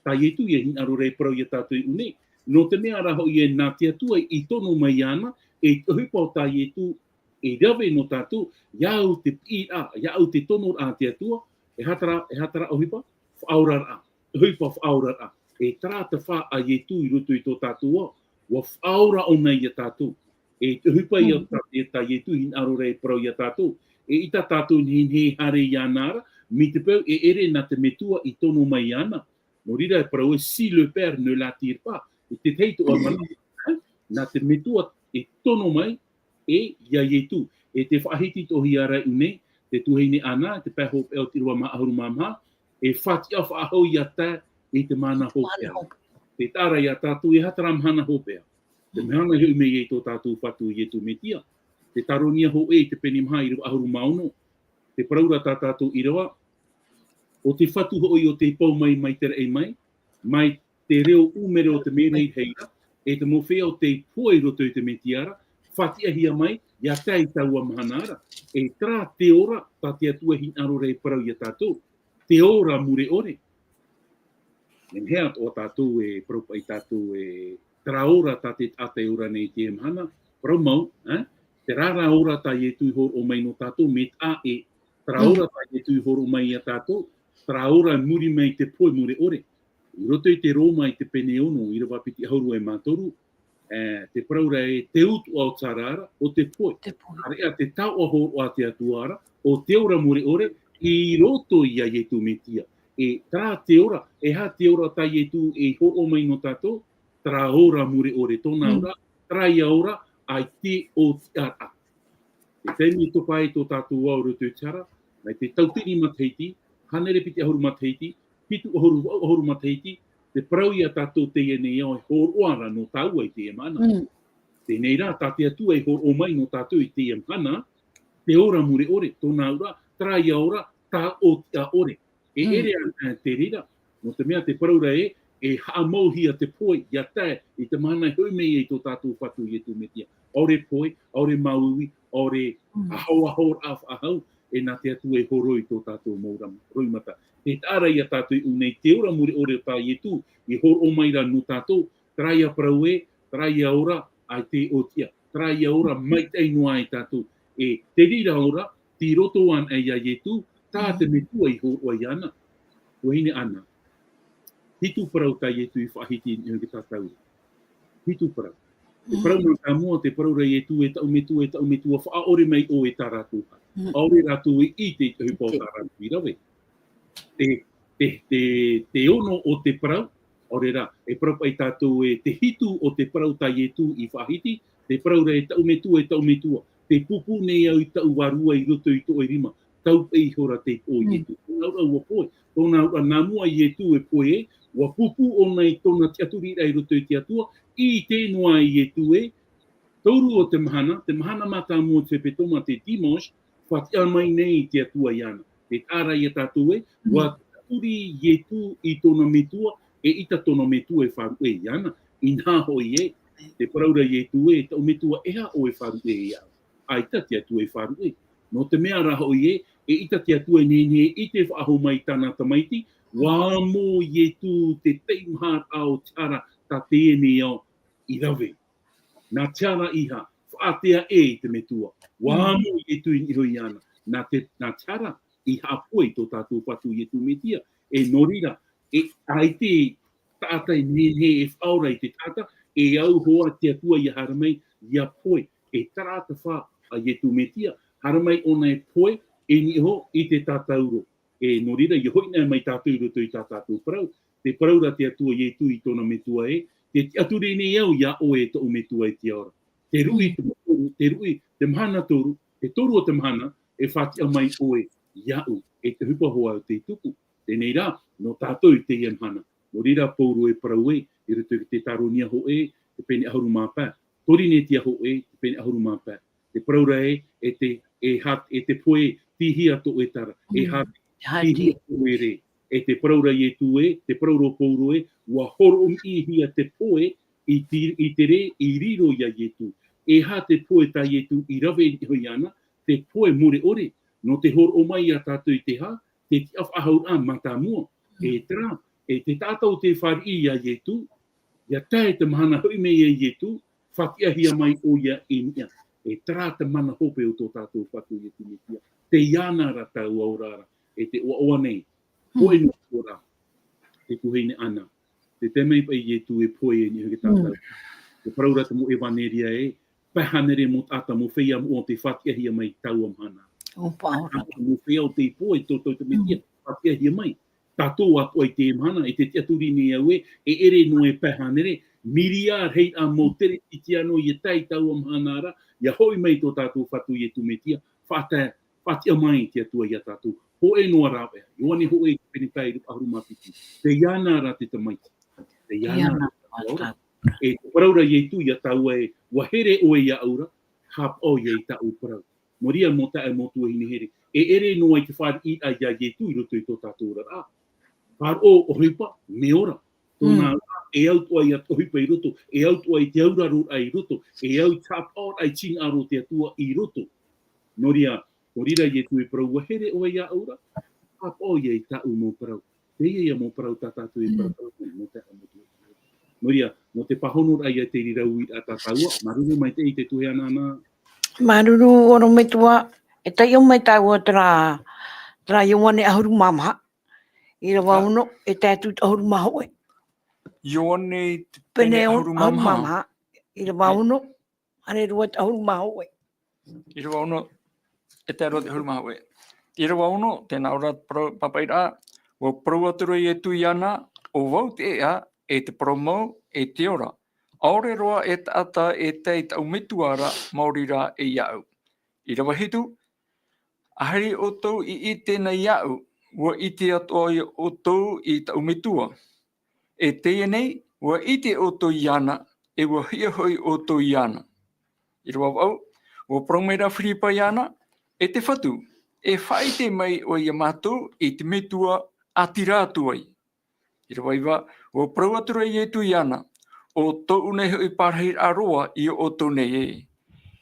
Tā ietu ia hin aro rei parau ia tātou i unei. No te mea raho i e nā te atua i tono mai ana, e huipau tā ietu e rawe no tātou, iau te pira, iau te tono a te atua, e hatara o huipa, whaurar a, huipa whaurar a. E tara te wha a ietu i roto i tō tātou, wa whaura o nei ia tātou. E te huipa i tā ietu hin aro rei parau ia tātou. E ita tātou ni he hare ia nāra, mi te pau e ere na te metua i tono mai ana. No rira e parau e si le père ne l'attire pas. E te teito a mana, na te metua e tono mai e ia ietu. E te whahiti tohi arai unei, te tuheine ana, te peho eo tirua maahuru mamha, e whatia whahau ia tā e te mana hopea. Te tāra ia tātou e hatara mahana hopea. Te mehana hui me i tō tātou whatu i etu metia. Te taronia ho e te penimha i rawa ahuru mauno. Te paraura tā tātou i rawa. O te whatu hoi o te pau mai tere ei mai te reo umere o te menei heira, e te mowhea o te poi roto i te metiara, whatia hia mai, ia tai taua mahanara. E tra te ora, tā te atua hin aro rei parau ia tātou. Te ora mure ore. En hea o tātou e propa i tātou e tra ora tā te ate ora nei te mahana. Parau mau, te rara ora tā ietu i hor o mai no tātou, me tā e tra ora tā ietu i hor o mai ia tātou, tra ora muri mai te poi mure ore. I roto i te Roma i te pene ono, i rawa piti hauru e mātoru, te praura e te utu au tarara o te poe. Te pui. Area te tau o ho o te atuara o te ora muri ore I roto ia yetu metia. E tra te ora, e ha te ora tai yetu e ho o mai no tato, tra ora muri ore tona ora, tra ia ora ai te o te ara. E tēnei to pai tō tātou auru te tara, mai te tautiri mateiti, hanere piti ahuru mateiti, pitu ahuru mateiti, te prau ia tātou te ene iau e horoara no tāu ai te emana. Tēnei rā, tā te atu e horo mai no tātou I te emana, te ora muri ore, tōna ora, tra ia ora, tā o te ore. E ere ana te rira, no te mea te praura e haamauhia te poe, ia tae, I te mana haumei e tō tātou whatu I tu metia. Ore poe, ore maui, ore ahau, e nā te atu e horoi tō tātou maurama, roimata. Te tāra ia tātou I unei te ora muri ore tā I tu, I horo o mai ra no tātou, traia praue, traia ora, ai te o tia, traia ora, mai tei noa I tātou. E te rira ora, ti roto an ai ai tu, tā te metua I horo ai ana. Wahine ana. Hitu parau tai e tu I whahiti I ki tātou. Hitu parau. Te parau no tā mua, te parau rei e tu e tau metua, wha ore mai o e tā rātou. Aore rātou I te hupa o tā rātou I rawe. Te ono o te parau, ore rā, e parau pai tātou e te hitu o te parau tai e tu I whahiti, te parau rei tau metua. Te pupu nei au I tau warua I roto I tō e rima, tau pei hora te o I tu. Tōna ura ua poe, tōna ura nā mua I tu e poe wa pupu o nei tōna te aturi I roto I te atua, I te noa I tu e, tauru o te mahana mata mua te petoma te timos, whatia mai nei te atua I ana. Te tāra I tātou e, wa aturi I tu I tōna metua, e ita tōna metua e wharu e I ana, I nā hoi e, te paraura I tu e, tau metua ea o e wharu e I ana. Aita te atu e wharu e. No te mea raho e ita te atu e nene I te whaaho mai tāna tamaiti, wā mō I tu te teimhāt ao tara ta te ene au I rawe. Nā tiara iha, whaatea I te metua. Wā mō I tu I hoi ana. Nā tiara iha poe tō tātou patu I tu metia. E norira, ai te tātai nene e whaura I te tāta, e au hoa te atua I haramai, ia poe, e tarata wha a tu metia, haramai ona e poe, e niho I te tātauro. E norira, I hoi nei mai tātou roto I tātou parau, te paraura te atua tu I tōna metua e, te ature nei au ia o e tō metua e te ora. Te rui, te mahana toru, te toru o te mahana, e whatia mai o e iau, e te hupa hoa o te tuku. Tēnei rā, no tātou te ia mahana. Norira, pauru e parau e, I roto te taronia ho e, te pene ahuru māpā. Torine tia ho e, te pene ahuru māpā. Te paraura e te poe tihia to e tara, e hati tihia to e re. E te paraura I tu e, te paraura o pauro e, wa horo I hia te poe I te re I riro ia I tu. E ha te poe ta I tu I rawe I hoi ana, te poe more ore, no te horo o mai a tātou I te ha, te ti af ahau a mata mua. E tra, e te tātou te whari ia I tu, ia tae te mahana hui me I tu, whakia hia mai o ia I nia. E tra te mana hope o tō tātou whatu I tu metia. Te iana ra tau aurara, e te oa nei, poe no ora, te kuheine ana. Te temei pai I tu e poe ni hake tātou. Te paraura te mo e waneria e, pahanere mo tata mo whea mo te whatia hia mai tau amhana. Mo whea o te poe tō te metia, whatia hia mai. Tātou atu ai te amhana, e te tiaturi ni au e ere no e pahanere, miriar hei a mo tere iti ano I tai tau amhana ara, ia hoi mai tō tātou whatu I tu metia, whatia mai te atua I a tātou. Ho e noa rāwea, Ioane ho e penetai ahuru mapiti. Te iana ra te tamaiti. Te iana ra. E paraura I tu I a tau e, wahere o e ia aura, hap o I tau parau. Moria mo tae mo tua hine here. E ere noa I te whari I a ia tu I roto I tō tātou ra. Whar o ripa, me ora. Tōna e au tua I a tohipa I roto, e au tua I te auraro ai roto, e au tāpau ai ting aro te atua I roto. Norira I tu e parau wahere o ia aura, tāpau I tau mō parau. Te ia mō parau tātātou I parau, mō te amotua. Norira, mō te pahonor ai te rirau I a tātaua, maruru mai te I te tuhe ana. Maruru oro me tua, e tai o mai tau tra Ioane ahuru mamaha. I ra wauno, e tātu ahuru maho e. Ioane Pene ahuru mamaha. I ra wauno, are rua tauru maho e. I rawa ono, e te aroa te huru maha oe. I rawa ono, tēnā ora papaira, o prouatura i e tui ana, o wau te ea, e te promau, e te ora. Aore roa e tata e te tau metuara, Māori rā e iau. I rawa hitu, ahari o tau i tēnā iau, ua i te atoa o tau i tau metua. E te nei, ua i te o tau iana, e ua hia hoi o tau iana. I rawa au, ua promeira whiripa iana, e te whatu, e whaite mai o ia mātou i te metua atira atuai. I rawa iwa, ua prouatura i e tu iana, o tau nei hoi parhei aroa i o tau nei e.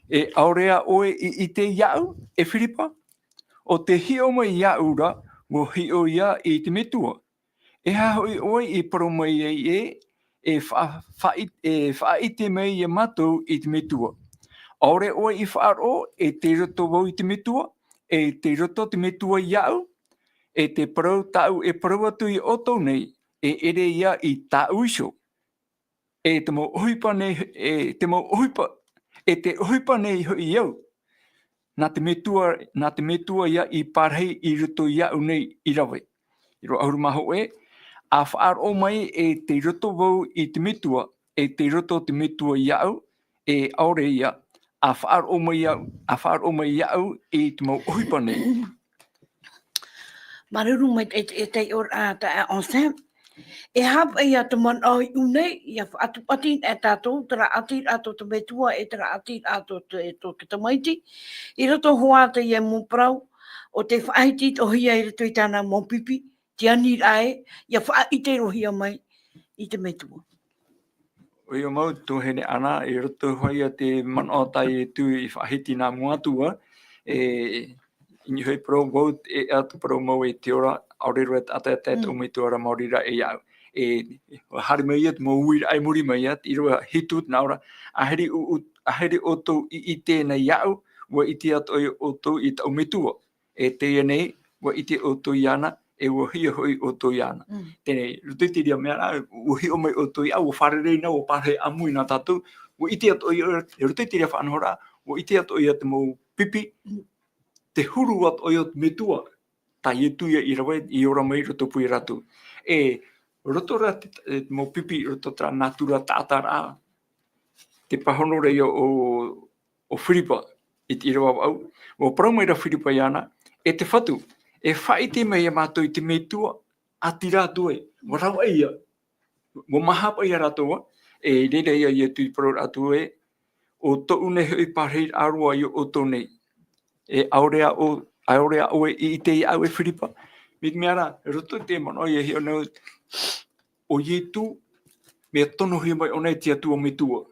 E aurea oe i te iau, e whiripa, o te hio mai iau ra, ua hio ia i te metua. E hahoi oe i promei e whaite mai i mātou i te metua. Aore oe i whaaro e te roto wau i te metua, e te roto te metua iau, e te parau tau e parau atu i oto nei, e ere ia i tau iso. E te mo ohipa nei, e te ohipa nei i au. Nā te metua ia i parhei i roto iau nei i rawe. I roa ahuru maho e, a whaaro mai e te roto wau i te metua, e te roto te metua iau, e aore ia, a whaaro mai iau i te mau ohipa nei. Maruru mai e te ora ta onsem. E hapa ia te man ai unei, ia atu ati e tātou, tera ati ato te metua, e tera ati ato te tamaiti. I roto hoa te ia mō prau, o te whaiti o hia i roto i tāna mō pipi, te ani rae, ia whaite rohia mai i te metua. O ia mau tuhene ana, e roto hoia te manatai e tu i whahiti nā muatua, ini hoi pro wau e atu pro mau e te ora, aore roa ata e tētou metua Māori rā e iau. E hari mai ia, mo ui ai muri mai ia, i roa hitut nā ora, aheri o tau i tēnā iau, wa i te atu o tau i tau metua. E te nei, wa i te o tau iana, e ua hia hoi o tau iana. Tēnei, rututi ria mea rā, ua hia mai o tau iau, ua wharerei nā, ua parhei amui nā tātou, ua i te atu e rututi ria whanau rā, ua i te atu i te mau pipi, te huru at o te metua, ta i tuia i rawe, i ora mai roto pui ratu. E roto ra te mau pipi, roto tra natura tāta rā, te pahono rei o whiripa, i te irawa au, o praumaira whiripa iana, e te whatu, e whaite mai e mātou i te metua, ati rātua e, warau eia, mo mahapa ia rātua, e reira ia i tui parau rātua e, o tau nei hoi parhei arua i o tau nei. E aurea o i te iau e whiripa. Mit mea rā, roto te mano i e hio nau, o ietu, mea tono hi mai o nei tia tua me tua.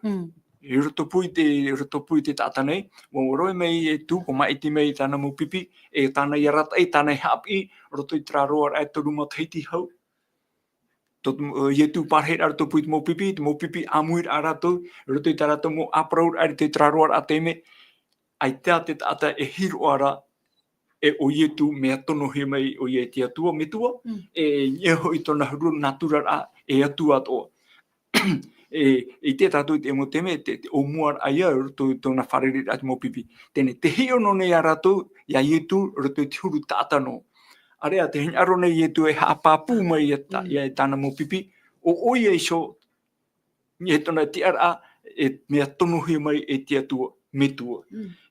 I roto pui te tata nei, mo roi mei e tu, o mai ti mei tāna mo pipi, e tāna i arata, e tāna i hapi, roto i traroa e toru mo teiti hau. Ietu parhei ar to pui te mo pipi amuir arato, roto i tarato mo apraur ar te traroa a teme, ai te tata e hiro ara e o ietu mea tono he mai o ie te atua metua, e nyeho i tona huru natura a e atua atoa. I te tātou te mo teme, te o muar aia roto i tona wharere ati mo pipi. Tēne, te heo no nei a ratou, ia ietu roto i te huru tātano. Area, te hini aro nei ietu e hapapū mai ia e tāna mo pipi, o oia iso, e tona te ara e mea tono he mai e te atua metua.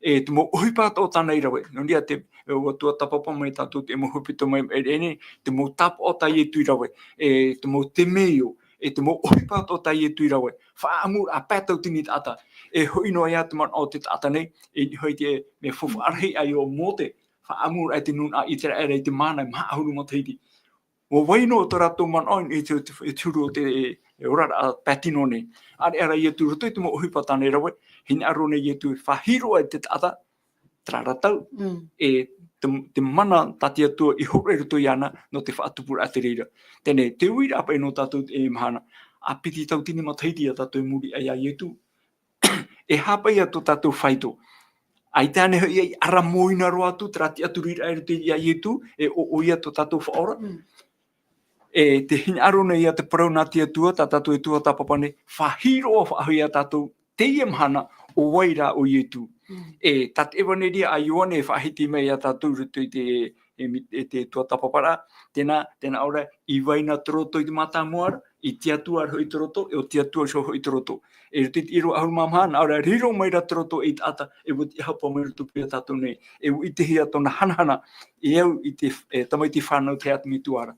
E te mo ohipato o tāna i rawe. Nō ria te tua tapapa mai tātou te mo hupito mai ene, te mo tapa o tai e tui rawe. E te mo te meo, e te mo ohipato o tai e tui rawe. Whaamur a pētau tini tāta. E hoi no ia te man o te tāta nei, e hoi te me fufu arhei ai o mote. Whaamur ai te nun a i te ere i te mana i maa huru mateiti. O waino o te rato man oin e turu o te orara a patino nei. Are ara i tu roto i te mo ohipata nei rawe, hini aro nei i tu whahiro ai te tata, traratau, e te mana tati atua i hore roto i ana no te whaatupura a te reira. Tēne, te uira apa e no tātou e mahana, a piti tau tini mataiti a tātou e muri ai ai tu. E hapa ia to tātou whaito. Ai tāne hoi ai ara moina roa tu, trati aturira ai roto i ai tu, e o ia to tātou whaora. E te hini aro nei a te parau nā tia tua, tā tātou e tua tāpapane, whahiro o whahui a tātou te ia mahana o waira o ietu. E tat ewaneria a ione whahiti mei a tatu rutu i te tua tapapara, tēnā ora i waina toroto i te matamuara, i te atua hoi toroto, e o te atua so hoi toroto. E rutu i iro ahuru mamahana, ora riro mai ra toroto i te ata, e wuti hapa mai rutu pia tatu nei, e i te hia tona hanahana, e au i te tamai te whanau te atu mituara.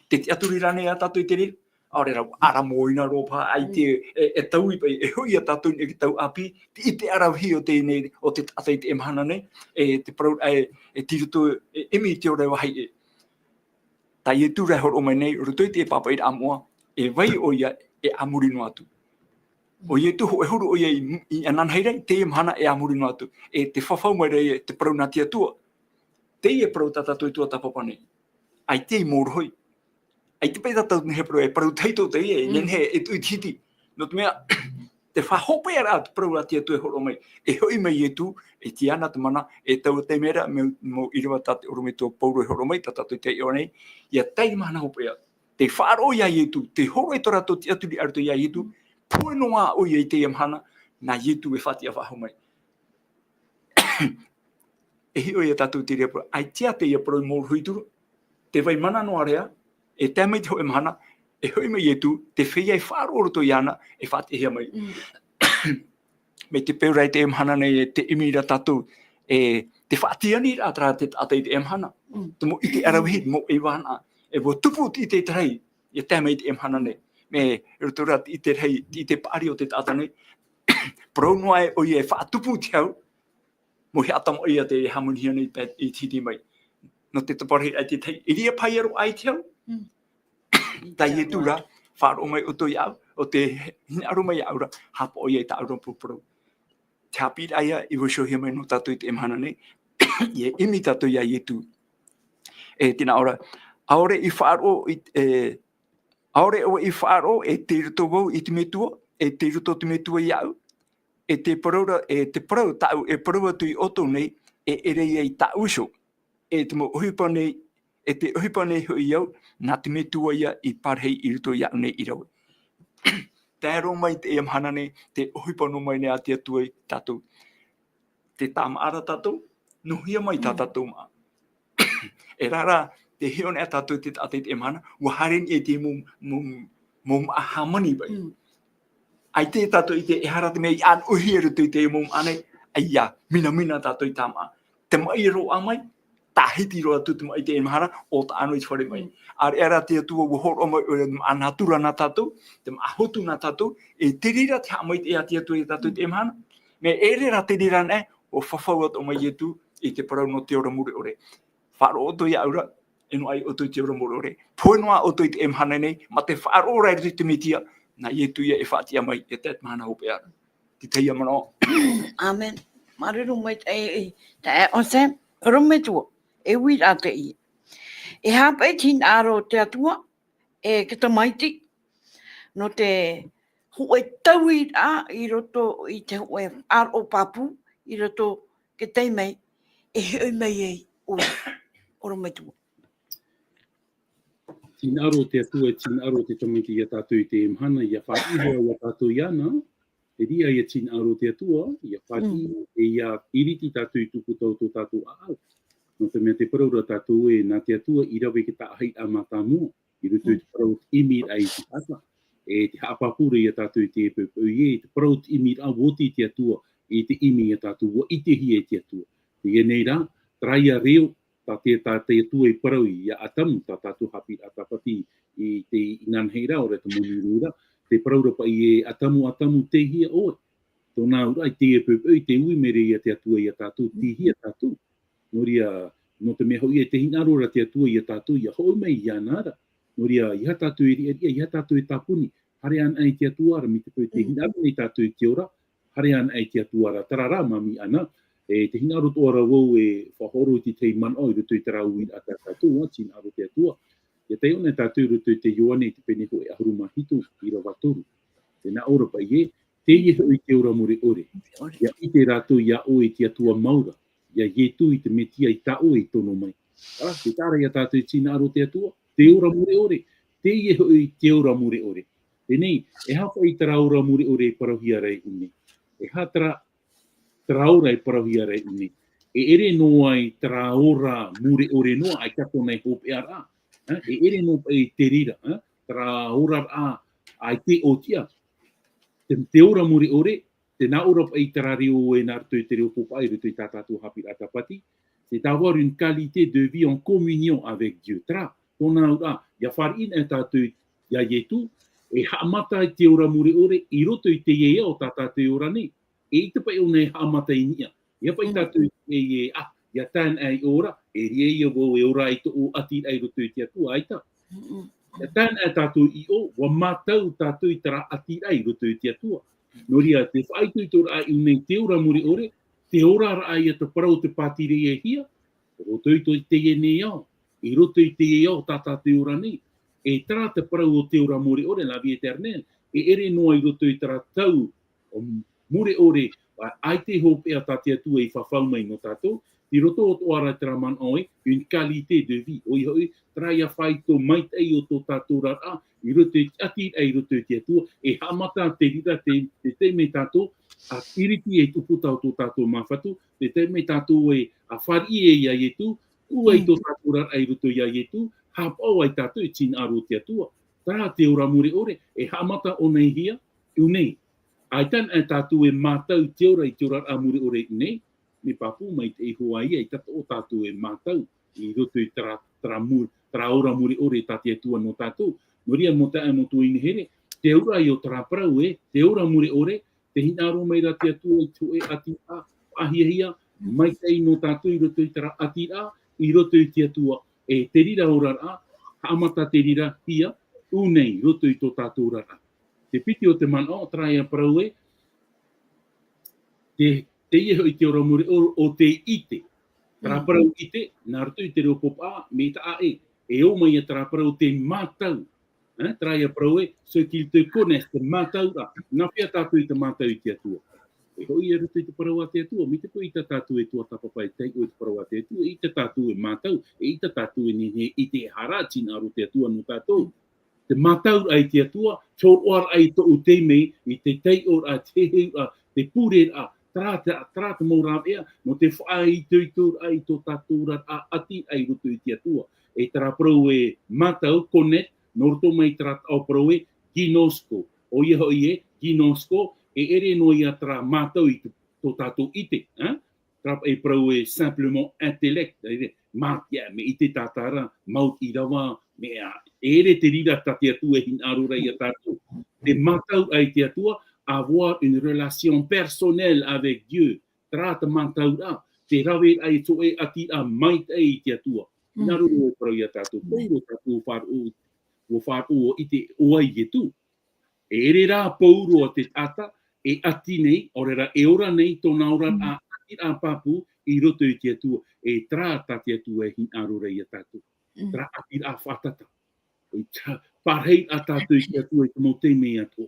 Te aturi rane a tatu i te riro, aore rau ara moina ropa ai te e tau i pai e hui a tatu i tau api i te arauhi o te nei o te tata i te emahana nei e te parau e tirutu emi te ora wahai e tai e tu rehor o mai nei rutu i te papa i amoa e vai o ia e amurino atu o ia tu e huru o ia i ananheirei te emahana e amurino atu e te whawhau mai rei te parau na tia tua te i e parau tatatu i tua tapapa nei ai te i mōrohoi ai te pei tatau ne he parau teito te ie, nen he e tui titi. No te mea, te whahope ara te parau ati atu e horo mai. E hoi mai e tu, e ti ana te mana, e tau te mera, mo iriwa tate oro me tō pauro e horo mai, tatatu te io nei, ia tei mahana hope a. Te whaaro ia i tu, te horo e tora tō ti atu di arto ia i tu, puenoa o ia i te amhana, na i tu e whati a whaho mai. E hio ia tatu te rea pura, ai tia te ia parau mōru huituru, te vai mana no area, e te mai te hoi mahana, e hoi mai e tu, te whia e whaaro oroto i ana, e whate hea mai. Me te peurai te emhana nei, te imira tatu, e te whaatiani rātara te atai te emhana. Te mo i te arauhi, mo e wana, e mo tupu i te tarai, e te mai te emhana nei. Me rotorat i te rei, i te pari o te tata nei. Pronoa e o i e whaatupu te au, mo he atamo ia te hamunhia nei i titi mai. No te tapari ai te tei, i ria pai aro ai te au, tai e tura, whāro mai o toi au, o te hinaru mai aura, hapa o iei ta aura pupuru. Te hapira aia, i washohia mai no tātou i te emhana nei, i e imi tātou ia i tu. E tina ora, aore i whāro, aore o i whāro, e te ruto wau i te metua, e te ruto te metua i au, e te parau tau, e parau atu i oto nei, e ere i ta uso, e te mo uhipa nei, e te uhipa nei hui iau, nā te metua ia i parhei i ruto iau nei i rau. Tēro mai te emhana nei, te uhipa no mai nei a te atua i tātou. Te tāma ara tātou, nuhia mai tā tātou maa. E rara, te hione a tātou te tātou te emhana, ua haren e te mum ahamani bai. Ai te tātou i te ehara te mea i an uhi e ruto i te mum anei, ai ia, mina tātou i tāma. Te mai ro a mai, tahiti roa tu te mai te emhana o ta anu i whare mai. Ar era te atua wuhor o mai anatura na tātou, te mahotu na tātou, e te rira te hamai te ati atua i tātou te emhana. Me e rira te rira ne, o whawhauat o mai e tu i te parau no te ora muri ore. Wharo o toi aura, eno ai o toi te ora muri ore. Poenoa o toi te emhana nei, ma te wharo ora i te mitia, na i tu ia e whaatia mai, e te mahana hope ara. Te teia mana o. Amen. Mariru mai te ose, rume tua. E wira te i. E hapa e tin aro te atua, e kita maiti, no te hue taui a i roto i te hue aro papu, i roto ke teimei, e hoi mai ei oro mai tua. Tin aro te atua, tin aro te tamiti i a tātou i te emhana, i a whaihea i a tātou i ana, e ria i a tin aro te atua, i a whaihea, e i a iriti tātou i tuku tau tō tātou a au. No te mea te paraura tātou e nā te atua i rawe ke tā ahai a mata mua, i rutu i te parau imir ai te tata. E te haapapura i a tātou i te epepau i te parau imir a woti i te atua i te imi i a tātou, wa i te hi e te atua. Te e nei rā, traia reo, tā te atua i parau i a atamu, tā tātou hapi a tapati i te inanheira o re te monirura, te paraura pa i e atamu te hia oe. Tōnā ura i te epepau i te uimere i a te atua i a tātou, te hia tātou. Noria, no te mea hoi e te hinarora te atua i a tātou i a hoi mai i anara. Noria, i ha tātou i ria, i ha tātou i tāpuni. Hare an ai te atua ara, mi te koe te hinarora i tātou i te ora. Hare an ai te atua ara, tarara mami ana. E te hinarora tō ara wau e whahoro i te tei man oi, ruto i te rau i a tātou, tin aro te atua. Ia te ona tātou ruto i te ioane i te peneho e ahuru mahitu i rawatoru. Te nā ora pa i e, te i hoi te ora more ore. Ia i te rātou ia o e te atua maura. Ia ietu i te metia i tau i tono mai. Te tāra ia tātou i tina aro te atua, te ora mure ore. Te i hoi te ora mure ore. Tēnei, e hapa i traura muri ore e parahia rei une. E hatra traura e parahia rei une. E ere no ai traora muri ore noa ai kato nei hope ara. E ere no e te rira. Traora a ai te o tia. Te ora muri ore, te na ora ai tarari o e nar te reo popa i ruto i tātātou hapi atapati. C'est d'avoir une qualité de vie en communion avec Dieu. Tra, tōna ura, ia wharin e tātou ia ietu, e haamata i te ora muri ore, i roto i te iea o tātou ora nei. E i te pai o nei haamata i nia. Ia pai tātou e iea, ia tān ai ora, e ria ia wau e ora i to o ati ai roto i te atua, aita. Ia tān ai tātou i o, wa mātau tātou i tara ati ai roto i te atua. No ria, te whaitu i tora ai unei te ora muri ore, te ora ara ai te parau te pātire e hia, roto i te e nei au, i roto i te e au tātā te ora nei, e tara te parau o te ora muri ore, la vie éternelle, e ere noa i roto i tara tau o muri ore, ai te hopea tātia tua i whawhau mai no tātou, i roto o to ara tera man oi, une qualité de vie, oi hoi, trai a whai tō mait ei o tō tātou rara, i roto i ati ei roto i te atua, e hamata te rira te me tātou, a iriti e tuputa o tō tātou mawhatu, te me tātou e a whari e ia ietu, ua i tō tātou rara ei roto ia ietu, hapau ai tātou i tina aro te atua. Tā te ora muri ore, e hamata o nei hia, unei. Ai tan e tātou e mātau te ora i te ora a muri ore nei, me papu mai te iho ai ai tata o tātou e mātau, i roto i tra ora muri ore tātia tua no tātou. Noria mo tae mo tu inhere, te ora i o tra parau e, te ora muri ore, te hinaro mai ra te atua i tu e ati a, ahia mai tei no tātou i roto i tra ati a, i roto i te atua, e te rira ora a, haamata te rira hia, unei roto i tō tātou rara. Te piti o te mana o trai a parau e, te iho i te ora muri o te ite. Tra parau ite, nā roto i te reo popa, me ta a e o mai a tra parau te mātau. Trai a parau e, so ki te kone, te mātau a, nā pia tātou i te mātau i te atua. E hoi e roto i te parau a te atua, mi te ko i te tātou e tua tapapai tei o te parau a te atua, i te tātou e mātau, e i te tātou e nehe i te harachi nā ro te atua no tātou. Te mātau ai te atua, tōr oar ai tō te mei, i te tei or a te heu a, te pūre a, trata mō rāwea, no te whaai tūtur ai tō tātou a ati ai roto i te atua. E tara parau e mātau, konet, no roto mai trata au parau e ginosko. O ia hoi e, ginosko, e ere no ia tra mātau i tō tātou ite. Tra e parau e simplement intellect, mātia, me ite tātara, maut i rawa, me a ere te rira tātia tua hin arura i a tātou. Te mātau ai te atua, avoir une relation personnelle avec Dieu. Trata mātau a, te rawe ai tō e ati a mait ai te atua. Naru o parau i a tātou, pōro tātou whāru o ite oai e tū. E ere rā pōro o te tata, e ati nei, orera e ora nei tōna ora a ati a papu i roto i te atua. E trā tātia tua e hin arura i a tātou. Tra ati a whatata. Parhei a tātou i te atua i te mō te mea tō.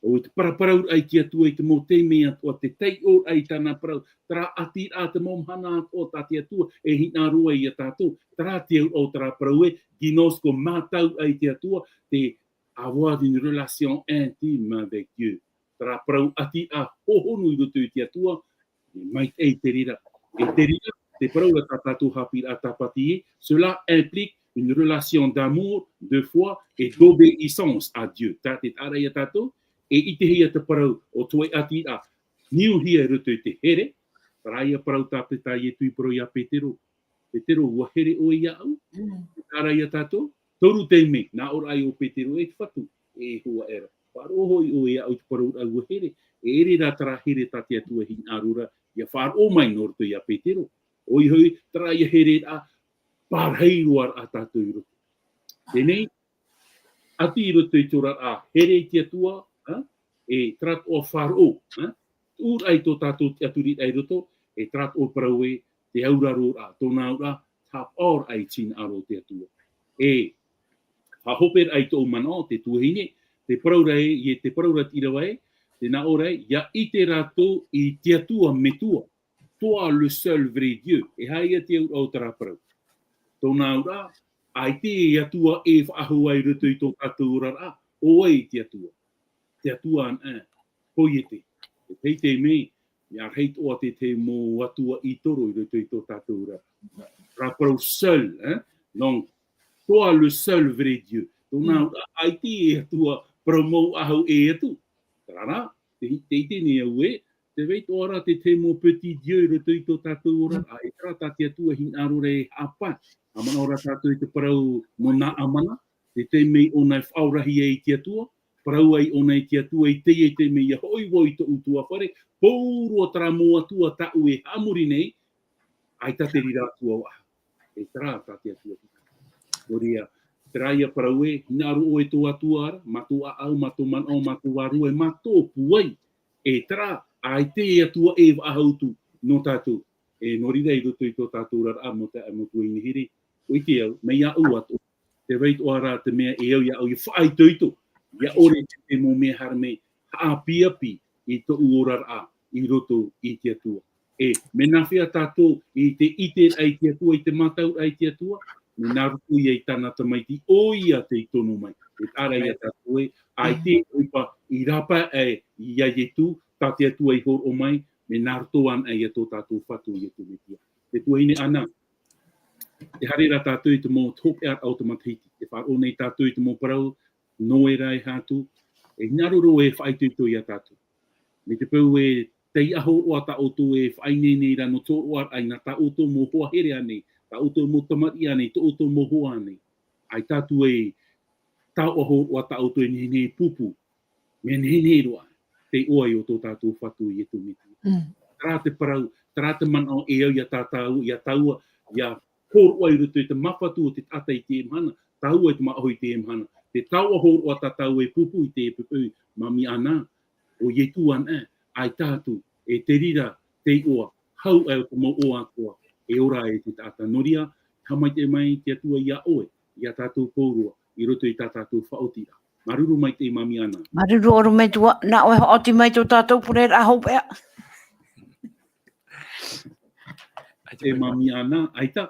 O te paraparau ai te atua i te mō te mea tō. Te tei o ai tāna parau. Tra ati a te mōmhana tō tātia tua e hin arua i a tātou. Tra te o tra parau e ginosko mātau ai te atua te avoir une relation intime avec Dieu. Tra parau ati a hohonu i roto i te atua, mai ei te rira. E te rira, te parau la tātou hapi a tapati e, cela implique une relation d'amour, de foi et d'obéissance à Dieu. Tā te tāra i a tātou, e i te hia te parau o toi ati a niu hia roto i te here, para ia parau tāpeta i e tui parau i a Petero. Petero, ua here o i a au, tāra i a tātou, toru te me, nā ora ai o Petero e te whatu, e hua era. Wharoho i o i a au te parau a ua here, e ere rā tara here tātia tua hin arura, ia wharo mai norto i a Petero. Oi hui, tara ia here a parhei roar a tātou i roto. Tenei, ati i roto i tora a here i tia tua, e trat o wharo, ur ai tō tātou te aturit ai roto, e trat o parau e te auraro a tōna aura, tap or ai tina aro te atua. E hahoper ai tō mana te tuahine, te paraura e, te paraura tirawa e, te na ora e, ia i te rato i te atua me tua. Toi le seul vrai Dieu. E hai a te au tara parau. Tōna aura, ai te atua e whaahu ai roto i tō tātou rara. Oi te atua an poiete. E pei te mei, ia reit o te mo atua I toro I roto I tō tātou ra. Ra parau seul, non, toi le seul vrai Dieu. Tōna aiti e atua promo ahau e atu. Tarara, te ite ni au te veit ora te mo petit Dieu I roto I tō tātou ora, a e tra tā te atua hin arore apa. Amana ora tātou I te parau mo na amana, te mei ona whaurahi e te atua, parau ai ona I te atua I te mei a hoi woi to utua whare, pouro tara mo atua tau e hamuri nei, ai tate rira atua waha. E tra tate atua. Noria, traia parau e, hinaru o e tō atua ara, matu a au, matu man au, matu waru e mato puai. E tra, ai te atua e wahautu no tātou. E norida I roto I tō tātou rara mo te amotu I nihiri. O te au, mei a au atu. Te reit o ara te mea e au ia au I whaai toito. Ia ore te mo mea harame haapiapi I to uorar a I roto I te atua. E mena whia tātou I te ite ai te atua, I te matau ai te atua, me naruku I tana tamaiti o ia te I tono mai. E ara ia tātou e, ai te oipa I rapa e ia I tu, tā te atua I hor o mai, me naruto an ai tō tātou whatu I tu metia. Te tuaine ana, te harera tātou I te mō top out automatiti. Te wharo nei tātou I te mō parau, noe rai hātu, e ngaroro e whaituito I a tātou. Me te pau e tei aho o a ta oto e whaine nei ra no tō oar ai na ta oto mō hoa here anei, ta oto mō tamari anei, ta oto mō hoa anei. Ai tātou e tau aho o a ta oto e nene pupu, me nene roa, te oai o tō tātou whatu I etu miti. Tara te parau, tara te manao e au I a tātou, I a taua, I a kōr oai rutu I te mawhatu o te tata I te emhana, tau e te maaho I te emhana. Te tau aho o a tātou e pupu I te pupu, mami ana, o yetu ana, ai tātou, e te rira, te oa, hau au te mo oa koa, e ora e te tata noria, hamai te mai te atua I a oe, I a tātou kōrua, I roto I tā tātou whaotira. Maruru mai te mami ana. Maruru oru mai tua, na oe hooti mai tō tātou purera ahau pea. Te mami ana, aita,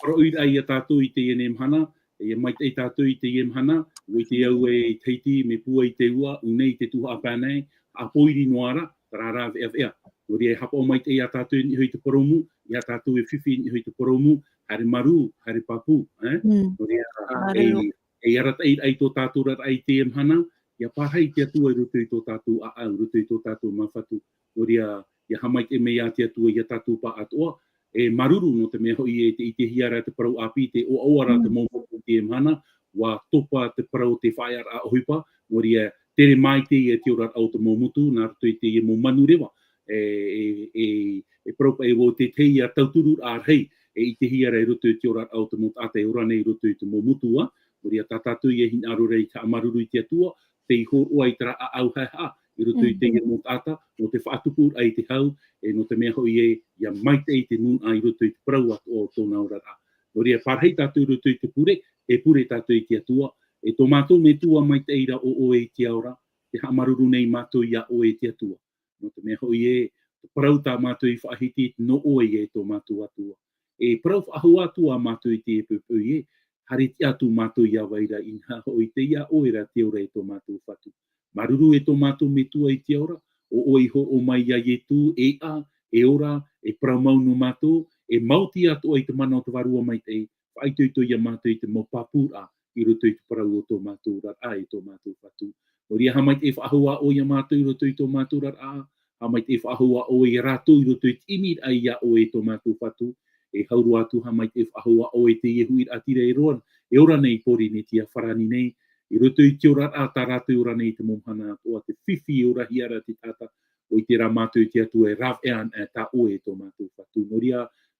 oro ira I a tātou I te ene mhana, e mai te tātou I te emhana, oi te au e teiti me pua I te ua, unei te tuha apānei, a poiri noara, tarara vea. Nori e hapa o mai te I a tātou I hui te poromu, I a tātou e whiwhi I hui te poromu, hare maru, hare papu. Nori e arata ai tō tātou rat ai te emhana, ia pahai te atua I roto I tō tātou a au, roto I tō tātou mawhatu. Nori ia hamai te mea te atua I a tātou pa atoa, e maruru no te mea hoi I te hiara te parau api, te o auara te mōmoko te emhana, wa topa te parau te whaiar a ohipa, nori tere mai te I te orat au te mōmutu, nā rato I te mō manu rewa, e propa e wo te tei a tauturu a rei, e I te hiara e roto I te orat au te mōt ata e ora nei roto I te mōmutua, nori a tātātou I hin aro rei ka amaruru I te atua, te I hō oai tara a au hai ha, I roto I te mōt ata, no te whaatupur ai te hau, e no te mea hoi ia mai te I te nun ai roto I te parau o tōna ora a. Nori wharhei tātou roto I te pure, e pure tātou I te atua, e tō mātou me tua mai te eira o oe I te aura, te hamaruru nei mātou I a oe I te atua. No te mea hoi te parau tā mātou I whaahiti no oe I tō mātou atua. E parau whaahu atua mātou I te epupu hare te atu mātou I a waira I ngā hoi te ia oera te ora I tō mātou whatu. Maruru e tō mātou me tua I te aura, o oe ho o mai ia tu, e a, e ora, e parau mau no mātou, e mauti atu ai te mana o te warua mai te whaitoito I a mātou I te mo papura, I roto I te parau o tō mātou rat a I tō mātou whatu. Nori hamai te whaahua o I a mātou I roto I tō mātou rat a, hamai te whaahua o I rātou I roto I te imir ai a o I tō mātou whatu, e hauru atu hamai te whaahua o I te iehuir atira e roan, e ora nei pori ne tia wharani nei, I roto I te rat a tā rātou ora nei te momhana o te whiwhi ora hiara te tata, o I te rā mātou te atua e rav ean e tā oe tō mātou whatu. Nori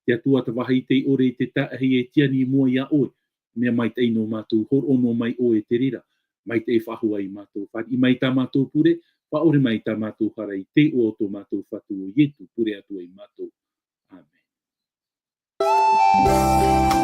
te atua te wahi te ore te tahi e tiani mua I a oe, mea mai te ino mātou, hor ono mai oe te rira, mai te whahua I mātou. Whati mai tā mātou pure, whaore mai tā mātou harai, te o tō mātou whatu o ietu, pure atua I mātou. Amen.